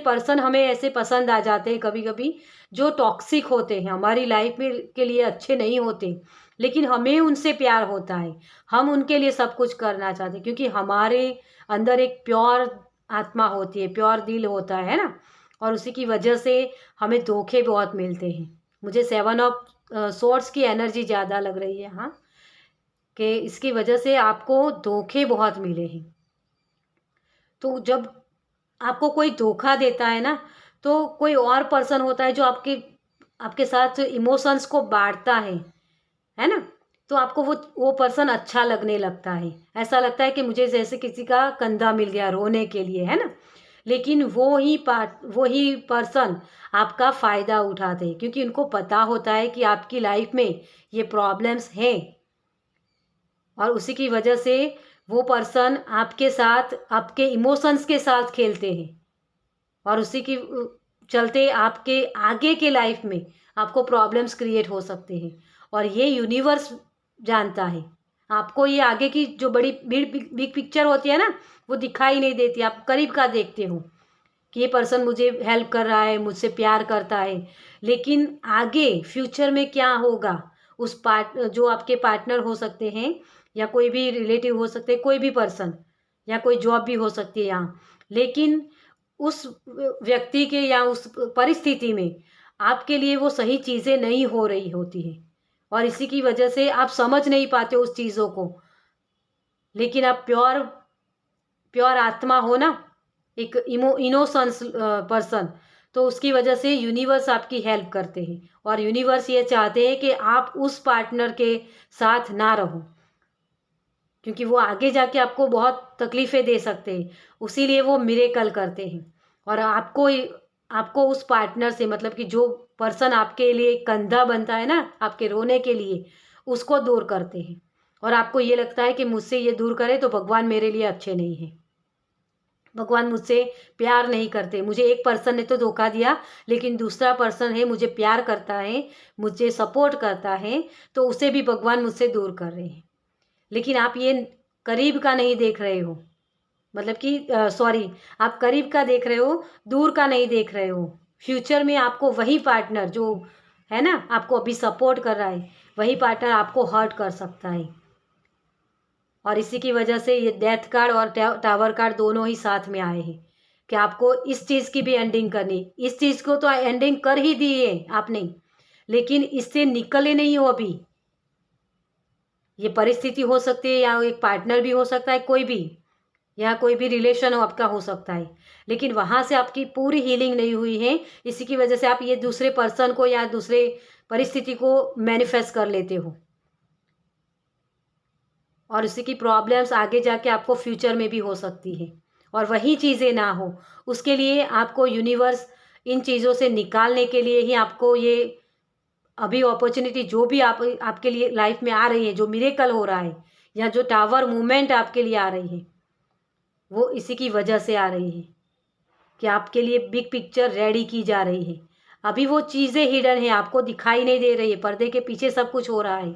पसंद आ जाते हैं कभी कभी जो टॉक्सिक होते हैं, हमारी लाइफ में के लिए अच्छे नहीं होते, लेकिन हमें उनसे प्यार होता है, हम उनके लिए सब कुछ करना चाहते हैं क्योंकि हमारे अंदर एक प्योर आत्मा होती है, प्योर दिल होता है ना। और उसी की वजह से हमें धोखे बहुत मिलते हैं। मुझे 7 ऑफ सोर्ड्स की एनर्जी ज़्यादा लग रही है हाँ, कि इसकी वजह से आपको धोखे बहुत मिले हैं। तो जब आपको कोई धोखा देता है ना, तो कोई और पर्सन होता है जो आपके आपके साथ इमोशंस को बांटता है ना। तो आपको वो पर्सन अच्छा लगने लगता है, ऐसा लगता है कि मुझे जैसे किसी का कंधा मिल गया रोने के लिए, है ना। लेकिन वो ही पर्सन आपका फ़ायदा उठाते हैं क्योंकि उनको पता होता है कि आपकी लाइफ में ये प्रॉब्लम्स हैं और उसी की वजह से वो पर्सन आपके साथ आपके इमोशंस के साथ खेलते हैं और उसी की चलते आपके आगे के लाइफ में आपको प्रॉब्लम्स क्रिएट हो सकते हैं। और ये यूनिवर्स जानता है, आपको ये आगे की जो बड़ी बिग पिक्चर होती है ना, वो दिखाई नहीं देती, आप करीब का देखते हो कि ये पर्सन मुझे हेल्प कर रहा है, मुझसे प्यार करता है, लेकिन आगे फ्यूचर में क्या होगा, उस जो आपके पार्टनर हो सकते हैं या कोई भी रिलेटिव हो सकते हैं, कोई भी पर्सन या कोई जॉब भी हो सकती है यहाँ, लेकिन उस व्यक्ति के या उस परिस्थिति में आपके लिए वो सही चीज़ें नहीं हो रही होती है और इसी की वजह से आप समझ नहीं पाते उस चीज़ों को। लेकिन आप प्योर प्योर आत्मा हो ना, एक इनोसेंस पर्सन, तो उसकी वजह से यूनिवर्स आपकी हेल्प करते हैं और यूनिवर्स ये चाहते हैं कि आप उस पार्टनर के साथ ना रहो क्योंकि वो आगे जाके आपको बहुत तकलीफ़ें दे सकते हैं, उसीलिए वो मिरेकल करते हैं और आपको उस पार्टनर से, मतलब कि जो पर्सन आपके लिए कंधा बनता है ना आपके रोने के लिए, उसको दूर करते हैं और आपको ये लगता है कि मुझसे ये दूर करे तो भगवान मेरे लिए अच्छे नहीं हैं, भगवान मुझसे प्यार नहीं करते, मुझे एक पर्सन ने तो धोखा दिया लेकिन दूसरा पर्सन है मुझे प्यार करता है, मुझे सपोर्ट करता है, तो उसे भी भगवान मुझसे दूर कर रहे हैं। लेकिन आप ये करीब का नहीं देख रहे हो, मतलब कि सॉरी, आप करीब का देख रहे हो, दूर का नहीं देख रहे हो। फ्यूचर में आपको वही पार्टनर जो है ना आपको अभी सपोर्ट कर रहा है, वही पार्टनर आपको हर्ट कर सकता है और इसी की वजह से ये डेथ कार्ड और टावर कार्ड दोनों ही साथ में आए हैं कि आपको इस चीज़ की भी एंडिंग करनी। इस चीज़ को तो एंडिंग कर ही दी है आपने, लेकिन इससे निकले नहीं हो अभी। ये परिस्थिति हो सकती है या एक पार्टनर भी हो सकता है, कोई भी, या कोई भी रिलेशन हो आपका हो सकता है, लेकिन वहाँ से आपकी पूरी हीलिंग नहीं हुई है। इसी की वजह से आप ये दूसरे पर्सन को या दूसरे परिस्थिति को मैनिफेस्ट कर लेते हो और उसी की प्रॉब्लम्स आगे जाके आपको फ्यूचर में भी हो सकती है और वही चीज़ें ना हो, उसके लिए आपको यूनिवर्स इन चीज़ों से निकालने के लिए ही आपको ये अभी अपॉर्चुनिटी जो भी आपके लिए लाइफ में आ रही है, जो मिरेकल हो रहा है या जो टावर मूवमेंट आपके लिए आ रही है, वो इसी की वजह से आ रही है कि आपके लिए बिग पिक्चर रेडी की जा रही है। अभी वो चीज़ें हिडन है, आपको दिखाई नहीं दे रही है, पर्दे के पीछे सब कुछ हो रहा है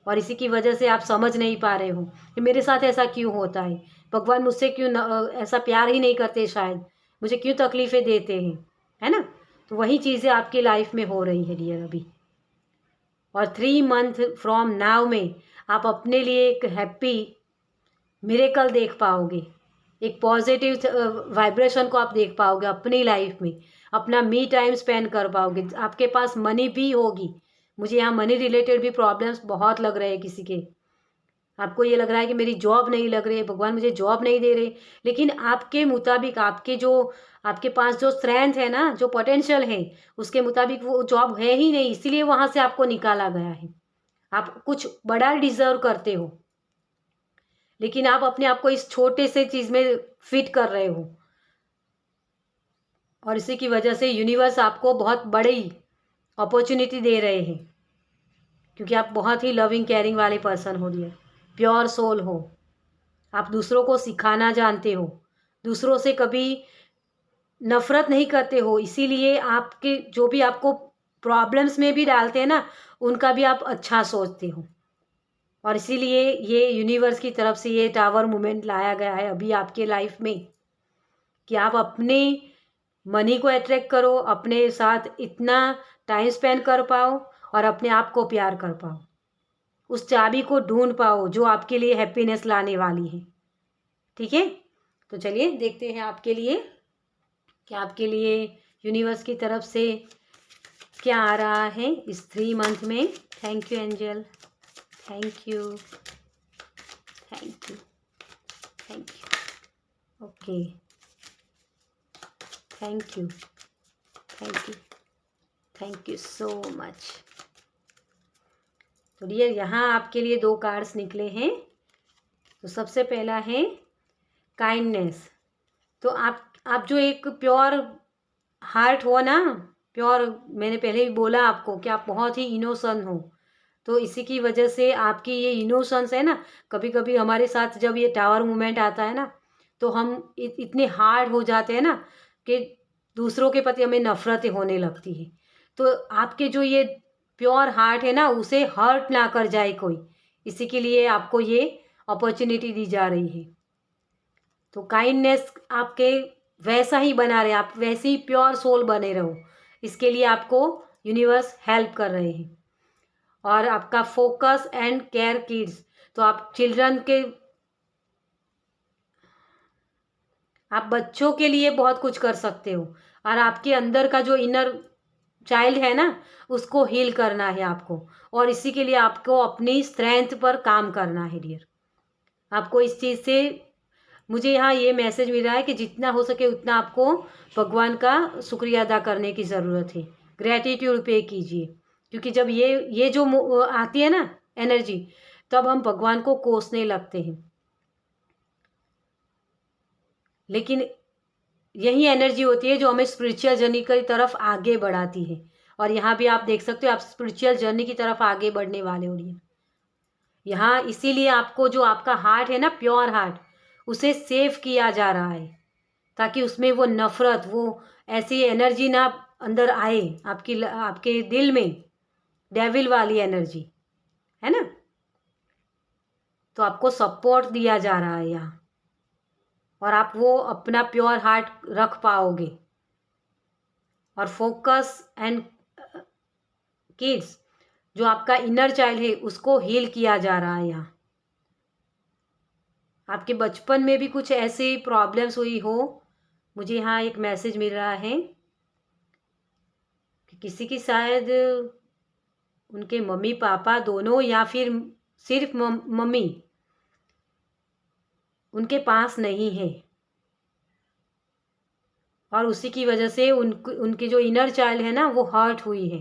और इसी की वजह से आप समझ नहीं पा रहे हो कि मेरे साथ ऐसा क्यों होता है, भगवान मुझसे क्यों ऐसा प्यार ही नहीं करते, शायद मुझे क्यों तकलीफ़ें देते हैं, है ना। तो वही चीज़ें आपकी लाइफ में हो रही है डियर अभी। और 3 मंथ फ्रॉम नाउ में आप अपने लिए एक हैप्पी मिरेकल देख पाओगे, एक पॉजिटिव वाइब्रेशन को आप देख पाओगे अपनी लाइफ में। अपना मी टाइम स्पेंड कर पाओगे, आपके पास मनी भी होगी। मुझे यहाँ मनी रिलेटेड भी प्रॉब्लम्स बहुत लग रहे हैं किसी के। आपको ये लग रहा है कि मेरी जॉब नहीं लग रही है, भगवान मुझे जॉब नहीं दे रहे, लेकिन आपके मुताबिक आपके पास जो स्ट्रेंथ है ना, जो पोटेंशियल है, उसके मुताबिक वो जॉब है ही नहीं, इसीलिए वहां से आपको निकाला गया है। आप कुछ बड़ा डिजर्व करते हो, लेकिन आप अपने आप को इस छोटे से चीज में फिट कर रहे हो, और इसी की वजह से यूनिवर्स आपको बहुत बड़ी अपॉर्चुनिटी दे रहे हैं, क्योंकि आप बहुत ही लविंग केयरिंग वाले पर्सन हो, डियर, प्योर सोल हो। आप दूसरों को सिखाना जानते हो, दूसरों से कभी नफरत नहीं करते हो, इसीलिए आपके जो भी आपको प्रॉब्लम्स में भी डालते हैं ना, उनका भी आप अच्छा सोचते हो। और इसीलिए ये यूनिवर्स की तरफ से ये टावर मूवमेंट लाया गया है अभी आपके लाइफ में, कि आप अपने मनी को अट्रैक्ट करो, अपने साथ इतना टाइम स्पेंड कर पाओ और अपने आप को प्यार कर पाओ, उस चाबी को ढूंढ पाओ जो आपके लिए हैप्पीनेस लाने वाली है। ठीक है, तो चलिए देखते हैं आपके लिए कि आपके लिए यूनिवर्स की तरफ से क्या आ रहा है इस 3 मंथ में। Thank you angel, thank you, thank you, thank you, okay, thank you, thank you, thank you so much. तो डियर, यहाँ आपके लिए 2 कार्ड्स निकले हैं। तो सबसे पहला है काइंडनेस। तो आप जो एक प्योर हार्ट हो ना, प्योर, मैंने पहले भी बोला आपको कि आप बहुत ही इनोसेंट हो, तो इसी की वजह से आपकी ये इनोसेंस है ना, कभी कभी हमारे साथ जब ये टावर मूवमेंट आता है ना, तो हम इतने हार्ड हो जाते हैं ना कि दूसरों के प्रति हमें नफरतें होने लगती है। तो आपके जो ये प्योर हार्ट है ना, उसे हर्ट ना कर जाए कोई, इसी के लिए आपको ये अपॉर्चुनिटी दी जा रही है। तो काइंडनेस आपके वैसा ही बना रहे, आप वैसे ही प्योर सोल बने रहो, इसके लिए आपको यूनिवर्स हेल्प कर रहे हैं। और आपका फोकस एंड केयर किड्स, तो आप चिल्ड्रन के, आप बच्चों के लिए बहुत कुछ कर सकते हो, और आपके अंदर का जो इनर चाइल्ड है ना, उसको हील करना है आपको, और इसी के लिए आपको अपनी स्ट्रेंथ पर काम करना है डियर। आपको इस चीज़ से, मुझे यहाँ ये मैसेज मिल रहा है कि जितना हो सके उतना आपको भगवान का शुक्रिया अदा करने की ज़रूरत है, ग्रेटिट्यूड पे कीजिए, क्योंकि जब ये जो आती है ना एनर्जी, तब हम भगवान को कोसने लगते हैं, लेकिन यही एनर्जी होती है जो हमें स्पिरिचुअल जर्नी की तरफ आगे बढ़ाती है। और यहाँ भी आप देख सकते हो, आप स्पिरिचुअल जर्नी की तरफ आगे बढ़ने वाले हो रही है यहाँ, इसीलिए आपको जो आपका हार्ट है ना, प्योर हार्ट, उसे सेव किया जा रहा है, ताकि उसमें वो नफरत, वो ऐसी एनर्जी ना अंदर आए आपके दिल में, डेविल वाली एनर्जी, है ना। तो आपको सपोर्ट दिया जा रहा है यहाँ, और आप वो अपना प्योर हार्ट रख पाओगे। और फोकस एंड किड्स, जो आपका इनर चाइल्ड है, उसको हील किया जा रहा है यहाँ। आपके बचपन में भी कुछ ऐसी प्रॉब्लम्स हुई हो, मुझे यहाँ एक मैसेज मिल रहा है कि किसी की शायद उनके मम्मी पापा दोनों, या फिर सिर्फ मम्मी उनके पास नहीं है, और उसी की वजह से उनकी जो इनर चाइल्ड है ना, वो हर्ट हुई है।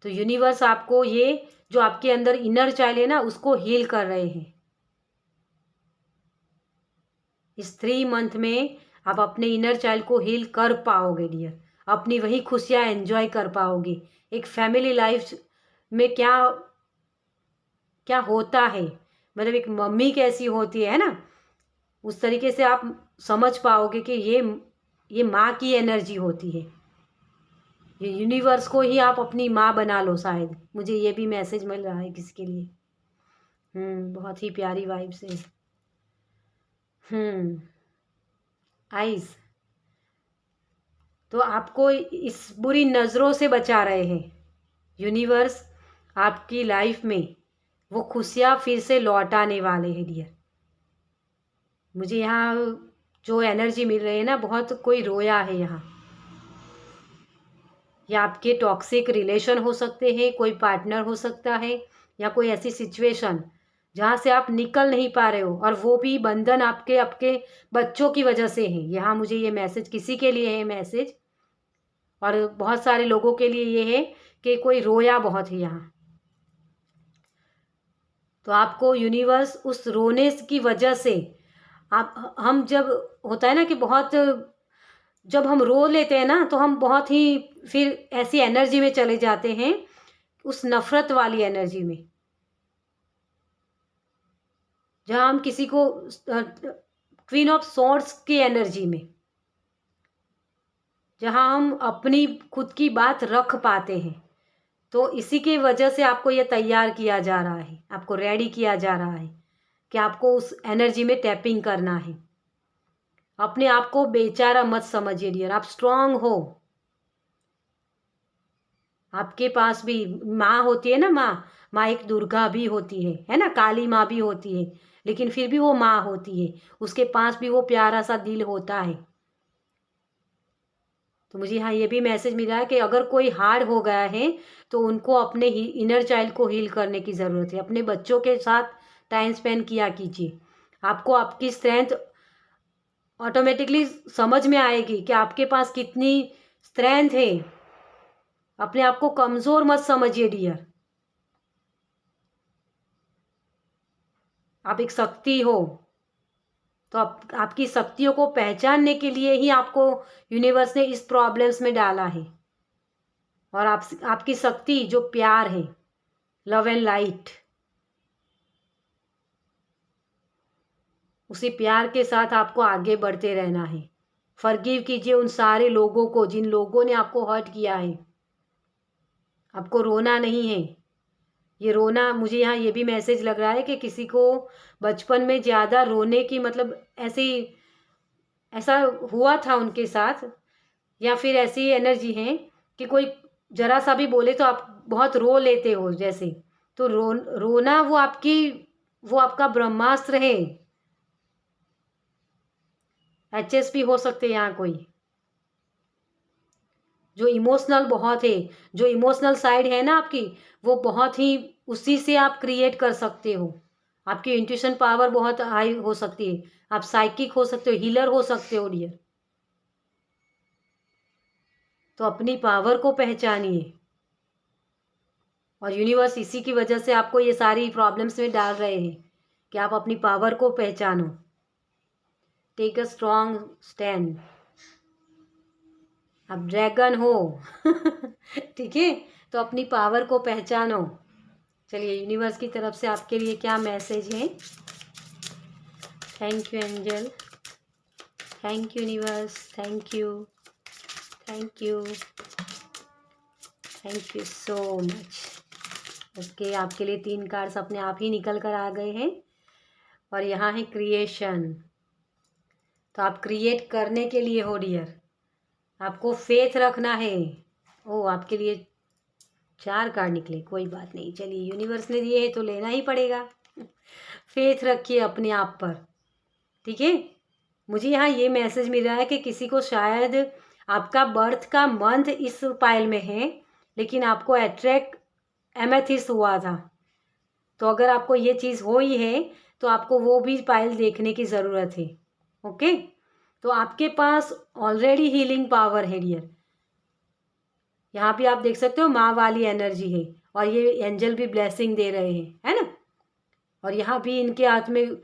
तो यूनिवर्स आपको ये जो आपके अंदर इनर चाइल्ड है ना, उसको हील कर रहे हैं। इस 3 मंथ में आप अपने इनर चाइल्ड को हील कर पाओगे डियर, अपनी वही खुशियाँ एंजॉय कर पाओगे। एक फैमिली लाइफ में क्या क्या होता है, मतलब एक मम्मी कैसी होती है ना, उस तरीके से आप समझ पाओगे कि ये माँ की एनर्जी होती है। ये यूनिवर्स को ही आप अपनी माँ बना लो शायद, मुझे ये भी मैसेज मिल रहा है किसके लिए। बहुत ही प्यारी वाइब से। आइज, तो आपको इस बुरी नज़रों से बचा रहे हैं यूनिवर्स, आपकी लाइफ में वो खुशियाँ फिर से लौटाने वाले हैं डियर। मुझे यहाँ जो एनर्जी मिल रही है ना, बहुत कोई रोया है यहाँ। या आपके टॉक्सिक रिलेशन हो सकते हैं, कोई पार्टनर हो सकता है, या कोई ऐसी सिचुएशन जहाँ से आप निकल नहीं पा रहे हो, और वो भी बंधन आपके आपके बच्चों की वजह से है। यहाँ मुझे ये मैसेज किसी के लिए है मैसेज, और बहुत सारे लोगों के लिए ये है कि कोई रोया बहुत है यहाँ। तो आपको यूनिवर्स उस रोने की वजह से, आप हम जब होता है ना कि बहुत, जब हम रो लेते हैं ना तो हम बहुत ही फिर ऐसी एनर्जी में चले जाते हैं, उस नफरत वाली एनर्जी में, जहाँ हम किसी को क्वीन ऑफ सॉर्ड्स की एनर्जी में, जहाँ हम अपनी खुद की बात रख पाते हैं। तो इसी की वजह से आपको ये तैयार किया जा रहा है, आपको रेडी किया जा रहा है कि आपको उस एनर्जी में टैपिंग करना है। अपने आप को बेचारा मत समझिए डियर, आप स्ट्रांग हो। आपके पास भी माँ होती है ना, माँ एक दुर्गा भी होती है ना, काली माँ भी होती है, लेकिन फिर भी वो माँ होती है, उसके पास भी वो प्यारा सा दिल होता है। तो मुझे यहाँ ये भी मैसेज मिला है कि अगर कोई हार्ड हो गया है तो उनको अपने ही इनर चाइल्ड को हील करने की ज़रूरत है। अपने बच्चों के साथ टाइम स्पेंड किया कीजिए, आपको आपकी स्ट्रेंथ ऑटोमेटिकली समझ में आएगी कि आपके पास कितनी स्ट्रेंथ है। अपने आप को कमज़ोर मत समझिए डियर, आप एक शक्ति हो। तो आपकी शक्तियों को पहचानने के लिए ही आपको यूनिवर्स ने इस प्रॉब्लम्स में डाला है। और आपकी शक्ति जो प्यार है, लव एंड लाइट, उसी प्यार के साथ आपको आगे बढ़ते रहना है। फॉरगिव कीजिए उन सारे लोगों को जिन लोगों ने आपको हर्ट किया है। आपको रोना नहीं है। ये रोना, मुझे यहाँ ये भी मैसेज लग रहा है कि किसी को बचपन में ज़्यादा रोने की, मतलब ऐसा हुआ था उनके साथ, या फिर ऐसी एनर्जी है कि कोई जरा सा भी बोले तो आप बहुत रो लेते हो जैसे। तो रोना वो आपका ब्रह्मास्त्र है। HSP हो सकते हैं यहाँ कोई, जो इमोशनल बहुत है, जो इमोशनल साइड है ना आपकी, वो बहुत ही, उसी से आप क्रिएट कर सकते हो। आपकी इंट्यूशन पावर बहुत हाई हो सकती है, आप साइकिक हो सकते हो, हीलर हो सकते हो डियर। तो अपनी पावर को पहचानिए, और यूनिवर्स इसी की वजह से आपको ये सारी प्रॉब्लम्स में डाल रहे हैं कि आप अपनी पावर को पहचानो। टेक अ स्ट्रॉन्ग स्टैंड, आप ड्रैगन हो। ठीक है, तो अपनी पावर को पहचानो। चलिए, यूनिवर्स की तरफ से आपके लिए क्या मैसेज है। Thank you angel, thank you universe, thank you, thank you, thank you so much. Okay, आपके लिए 3 कार्ड्स अपने आप ही निकल कर आ गए हैं, और यहाँ है क्रिएशन। तो आप क्रिएट करने के लिए हो डियर, आपको फेथ रखना है। ओ, आपके लिए 4 कार्ड निकले, कोई बात नहीं, चलिए यूनिवर्स ने दिए हैं तो लेना ही पड़ेगा। फेथ रखिए अपने आप पर, ठीक है। मुझे यहाँ ये मैसेज मिल रहा है कि किसी को शायद आपका बर्थ का मंथ इस पाइल में है, लेकिन आपको अट्रैक्ट एमेथिस्ट हुआ था। तो अगर आपको ये चीज़ हो ही है तो आपको वो भी पाइल देखने की ज़रूरत है। ओके, तो आपके पास ऑलरेडी हीलिंग पावर है डियर। यहाँ भी आप देख सकते हो माँ वाली एनर्जी है, और ये एंजल भी ब्लेसिंग दे रहे हैं, है ना। और यहाँ भी इनके हाथ में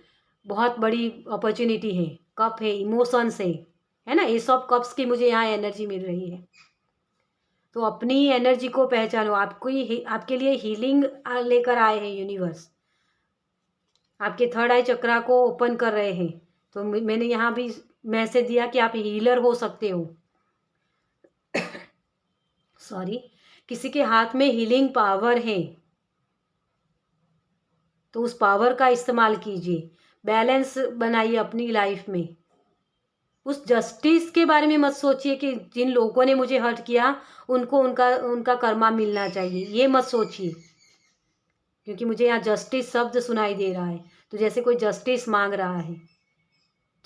बहुत बड़ी अपॉर्चुनिटी है, कप है, इमोशंस है ना। ये सब कप्स की मुझे यहाँ एनर्जी मिल रही है। तो अपनी एनर्जी को पहचानो, आपके लिए हीलिंग लेकर आए हैं यूनिवर्स। आपके थर्ड आई चक्रा को ओपन कर रहे हैं। तो मैंने यहाँ भी मैसेज दिया कि आप हीलर हो सकते हो। सॉरी, किसी के हाथ में हीलिंग पावर है तो उस पावर का इस्तेमाल कीजिए। बैलेंस बनाइए अपनी लाइफ में। उस जस्टिस के बारे में मत सोचिए कि जिन लोगों ने मुझे हर्ट किया उनको उनका कर्मा मिलना चाहिए, ये मत सोचिए, क्योंकि मुझे यहाँ जस्टिस शब्द सुनाई दे रहा है, तो जैसे कोई जस्टिस मांग रहा है।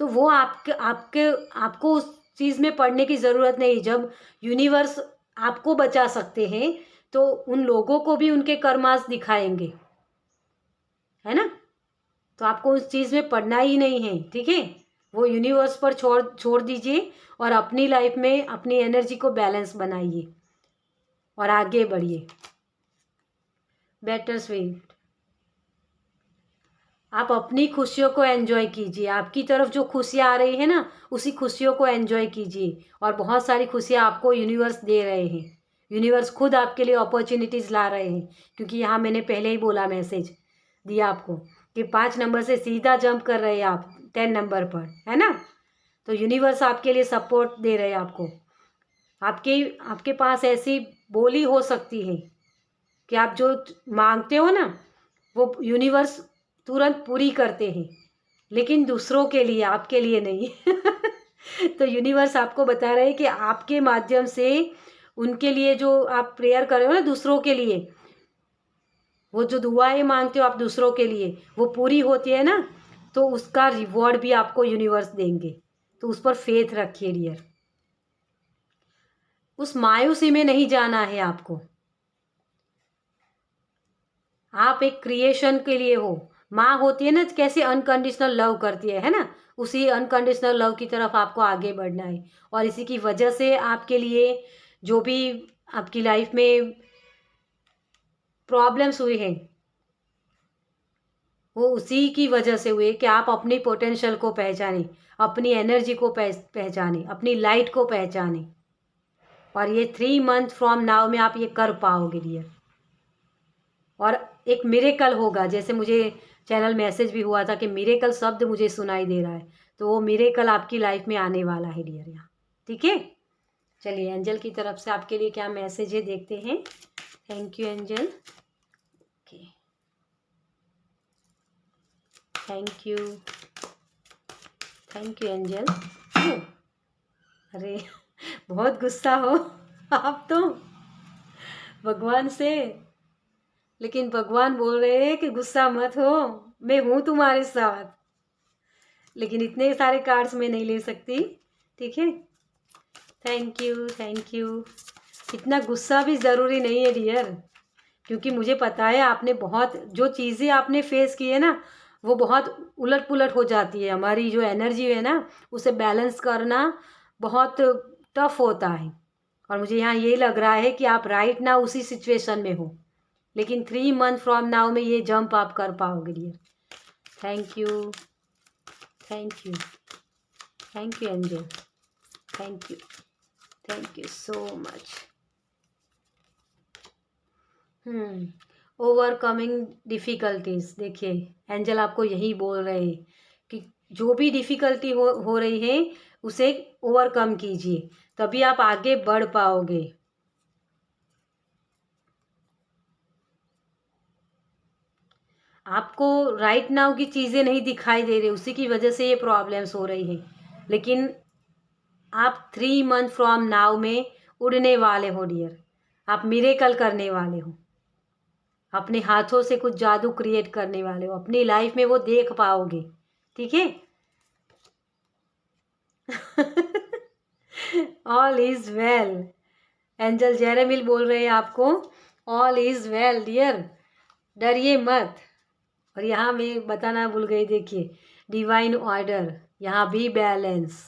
तो वो आपके आपके आपको उस चीज़ में पड़ने की ज़रूरत नहीं। जब यूनिवर्स आपको बचा सकते हैं तो उन लोगों को भी उनके कर्मास दिखाएंगे, है ना। तो आपको उस चीज़ में पड़ना ही नहीं है, ठीक है। वो यूनिवर्स पर छोड़ छोड़ दीजिए और अपनी लाइफ में अपनी एनर्जी को बैलेंस बनाइए और आगे बढ़िए। बेटर स्वीट, आप अपनी खुशियों को एंजॉय कीजिए। आपकी तरफ जो खुशियाँ आ रही है ना, उसी खुशियों को एंजॉय कीजिए। और बहुत सारी खुशियाँ आपको यूनिवर्स दे रहे हैं। यूनिवर्स खुद आपके लिए अपॉर्चुनिटीज़ ला रहे हैं, क्योंकि यहाँ मैंने पहले ही बोला, मैसेज दिया आपको कि 5 नंबर से सीधा जंप कर रहे हैं आप 10 नंबर पर, है ना। तो यूनिवर्स आपके लिए सपोर्ट दे रहे हैं आपको। आपके आपके पास ऐसी बोली हो सकती है कि आप जो मांगते हो ना, वो यूनिवर्स तुरंत पूरी करते हैं, लेकिन दूसरों के लिए, आपके लिए नहीं। तो यूनिवर्स आपको बता रहे हैं कि आपके माध्यम से उनके लिए जो आप प्रेयर कर रहे हो ना, दूसरों के लिए, वो जो दुआएं मांगते हो आप दूसरों के लिए, वो पूरी होती है ना, तो उसका रिवॉर्ड भी आपको यूनिवर्स देंगे। तो उस पर फेथ रखिए डियर। उस मायूसी में नहीं जाना है आपको। आप एक क्रिएशन के लिए हो। माँ होती है ना, कैसे अनकंडीशनल लव करती है ना, उसी अनकंडीशनल लव की तरफ आपको आगे बढ़ना है। और इसी की वजह से आपके लिए जो भी आपकी लाइफ में प्रॉब्लम्स हुए हैं, वो उसी की वजह से हुए कि आप अपनी पोटेंशियल को पहचाने, अपनी एनर्जी को पहचाने, अपनी लाइट को पहचाने। और ये 3 मंथ फ्रॉम नाउ में आप ये कर पाओगे डियर। और एक मिरेकल होगा, जैसे मुझे चैनल मैसेज भी हुआ था कि मिरेकल शब्द मुझे सुनाई दे रहा है, तो वो मिरेकल आपकी लाइफ में आने वाला है डियर यहाँ, ठीक है। चलिए एंजल की तरफ से आपके लिए क्या मैसेज है देखते हैं। Thank you angel. Okay, thank you, thank you angel. अरे बहुत गुस्सा हो आप तो भगवान से, लेकिन भगवान बोल रहे हैं कि गुस्सा मत हो, मैं हूँ तुम्हारे साथ। लेकिन इतने सारे कार्ड्स मैं नहीं ले सकती, ठीक है। Thank you, thank you. इतना गुस्सा भी ज़रूरी नहीं है डियर, क्योंकि मुझे पता है आपने बहुत जो चीज़ें आपने फेस की है ना, वो बहुत उलट पुलट हो जाती है। हमारी जो एनर्जी है ना, उसे बैलेंस करना बहुत टफ होता है। और मुझे यहाँ ये लग रहा है कि आप राइट ना उसी सिचुएशन में हो, लेकिन 3 मंथ फ्रॉम नाउ में ये जंप आप कर पाओगे dear. Thank you, thank you, thank you angel, thank you so much. Overcoming difficulties, देखिए एंजल आपको यही बोल रहे हैं कि जो भी डिफ़िकल्टी हो रही है उसे ओवरकम कीजिए, तभी आप आगे बढ़ पाओगे। आपको राइट नाउ की चीज़ें नहीं दिखाई दे रही, उसी की वजह से ये प्रॉब्लम्स हो रही हैं। लेकिन आप 3 मंथ फ्रॉम नाउ में उड़ने वाले हो डियर। आप मिरेकल करने वाले हो, अपने हाथों से कुछ जादू क्रिएट करने वाले हो, अपनी लाइफ में वो देख पाओगे, ठीक है। ऑल इज वेल, एंजल जेरेमिल बोल रहे हैं आपको, ऑल इज वेल डियर, डरिए मत। और यहाँ मैं बताना भूल गई, देखिए डिवाइन ऑर्डर, यहाँ भी बैलेंस,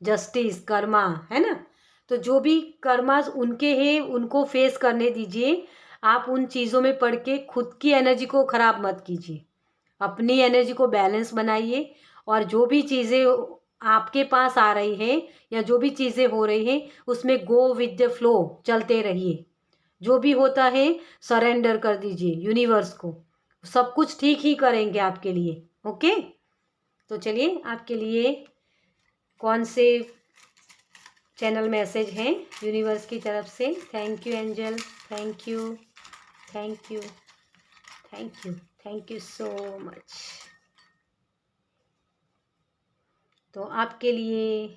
जस्टिस, कर्मा, है ना। तो जो भी कर्मास उनके हैं उनको फेस करने दीजिए। आप उन चीज़ों में पड़ के खुद की एनर्जी को ख़राब मत कीजिए, अपनी एनर्जी को बैलेंस बनाइए। और जो भी चीज़ें आपके पास आ रही हैं या जो भी चीज़ें हो रही हैं, उसमें गो विद द फ्लो, चलते रहिए। जो भी होता है सरेंडर कर दीजिए यूनिवर्स को, सब कुछ ठीक ही करेंगे आपके लिए, ओके। तो चलिए आपके लिए कौन से चैनल मैसेज हैं यूनिवर्स की तरफ से। Thank you angel, thank you, thank you, thank you, thank you so much. तो आपके लिए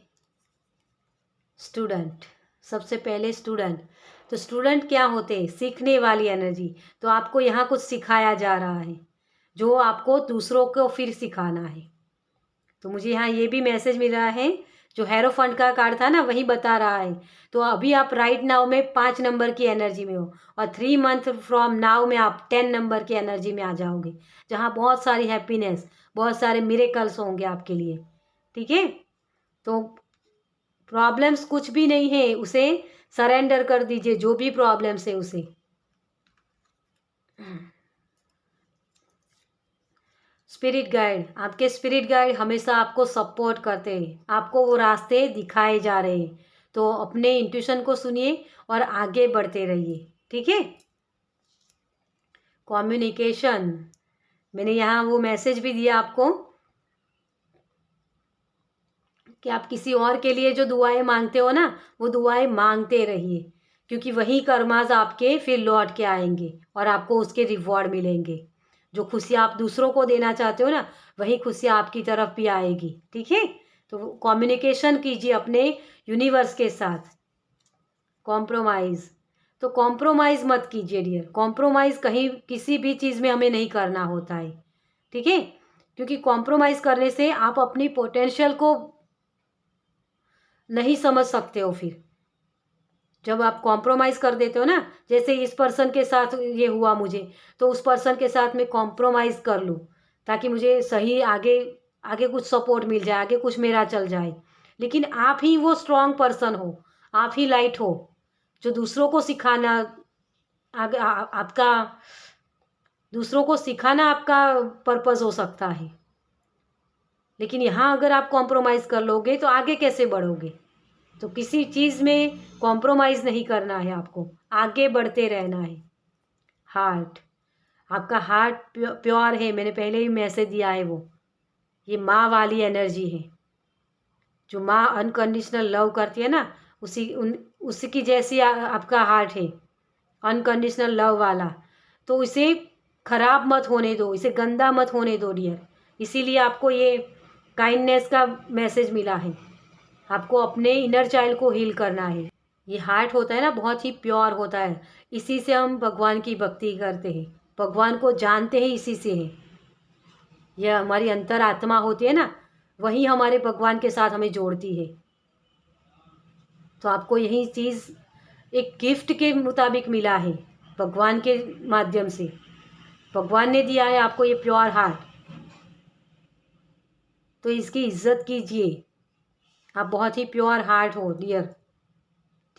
स्टूडेंट, सबसे पहले स्टूडेंट। तो स्टूडेंट क्या होते हैं? सीखने वाली एनर्जी। तो आपको यहाँ कुछ सिखाया जा रहा है जो आपको दूसरों को फिर सिखाना है। तो मुझे यहाँ ये भी मैसेज मिल रहा है, जो हेरोफंट का कार्ड था ना वही बता रहा है। तो अभी आप राइट नाउ में 5 नंबर की एनर्जी में हो, और 3 मंथ फ्रॉम नाउ में आप 10 नंबर की एनर्जी में आ जाओगे, जहाँ बहुत सारी हैप्पीनेस, बहुत सारे मिरेकल्स होंगे आपके लिए। ठीक है, तो प्रॉब्लम्स कुछ भी नहीं है, उसे सरेंडर कर दीजिए, जो भी प्रॉब्लम्स है उसे। स्पिरिट गाइड, आपके स्पिरिट गाइड हमेशा आपको सपोर्ट करते हैं, आपको वो रास्ते दिखाए जा रहे हैं। तो अपने इंट्यूशन को सुनिए और आगे बढ़ते रहिए। ठीक है, कम्युनिकेशन, मैंने यहाँ वो मैसेज भी दिया आपको कि आप किसी और के लिए जो दुआएं मांगते हो ना, वो दुआएं मांगते रहिए, क्योंकि वही कर्माज आपके फिर लौट के आएंगे और आपको उसके रिवॉर्ड मिलेंगे। जो खुशी आप दूसरों को देना चाहते हो ना, वही खुशी आपकी तरफ भी आएगी। ठीक है, तो कम्युनिकेशन कीजिए अपने यूनिवर्स के साथ। कॉम्प्रोमाइज़, तो कॉम्प्रोमाइज़ मत कीजिए डियर, कॉम्प्रोमाइज़ कहीं किसी भी चीज़ में हमें नहीं करना होता है। ठीक है, क्योंकि कॉम्प्रोमाइज़ करने से आप अपनी पोटेंशियल को नहीं समझ सकते हो। फिर जब आप कॉम्प्रोमाइज़ कर देते हो ना, जैसे इस पर्सन के साथ ये हुआ मुझे, तो उस पर्सन के साथ मैं कॉम्प्रोमाइज़ कर लूँ, ताकि मुझे सही आगे आगे कुछ सपोर्ट मिल जाए, आगे कुछ मेरा चल जाए। लेकिन आप ही वो स्ट्रॉन्ग पर्सन हो, आप ही लाइट हो, जो दूसरों को सिखाना, आपका दूसरों को सिखाना आपका पर्पज़ हो सकता है। लेकिन यहाँ अगर आप कॉम्प्रोमाइज़ कर लोगे तो आगे कैसे बढ़ोगे? तो किसी चीज़ में कॉम्प्रोमाइज़ नहीं करना है, आपको आगे बढ़ते रहना है। हार्ट, आपका हार्ट प्योर है, मैंने पहले ही मैसेज दिया है। वो ये माँ वाली एनर्जी है, जो माँ अनकंडीशनल लव करती है ना, उसकी जैसी आपका हार्ट है, अनकंडीशनल लव वाला। तो इसे खराब मत होने दो, इसे गंदा मत होने दो डियर। इसीलिए आपको ये काइंडनेस का मैसेज मिला है, आपको अपने इनर चाइल्ड को हील करना है। ये हार्ट होता है ना, बहुत ही प्योर होता है, इसी से हम भगवान की भक्ति करते हैं, भगवान को जानते हैं, इसी से है। यह हमारी अंतर आत्मा होती है ना, वही हमारे भगवान के साथ हमें जोड़ती है। तो आपको यही चीज़ एक गिफ्ट के मुताबिक मिला है, भगवान के माध्यम से भगवान ने दिया है आपको ये प्योर हार्ट। तो इसकी इज्जत कीजिए, आप बहुत ही प्योर हार्ट हो डियर।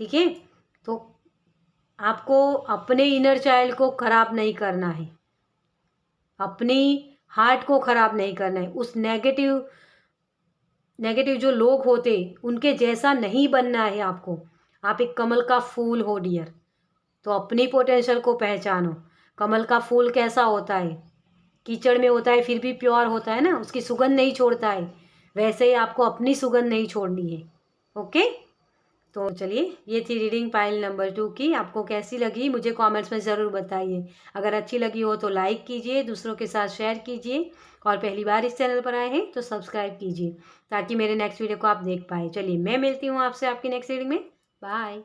ठीक है, तो आपको अपने इनर चाइल्ड को ख़राब नहीं करना है, अपनी हार्ट को ख़राब नहीं करना है। उस नेगेटिव जो लोग होते उनके जैसा नहीं बनना है आपको। आप एक कमल का फूल हो डियर, तो अपनी पोटेंशियल को पहचानो। कमल का फूल कैसा होता है? कीचड़ में होता है फिर भी प्योर होता है ना, उसकी सुगंध नहीं छोड़ता है। वैसे ही आपको अपनी सुगंध नहीं छोड़नी है। ओके, तो चलिए, ये थी रीडिंग पाइल नंबर 2 की। आपको कैसी लगी मुझे कमेंट्स में ज़रूर बताइए। अगर अच्छी लगी हो तो लाइक कीजिए, दूसरों के साथ शेयर कीजिए, और पहली बार इस चैनल पर आए हैं तो सब्सक्राइब कीजिए, ताकि मेरे नेक्स्ट वीडियो को आप देख पाए। चलिए, मैं मिलती हूँ आपसे आपकी नेक्स्ट रीडिंग में। बाय।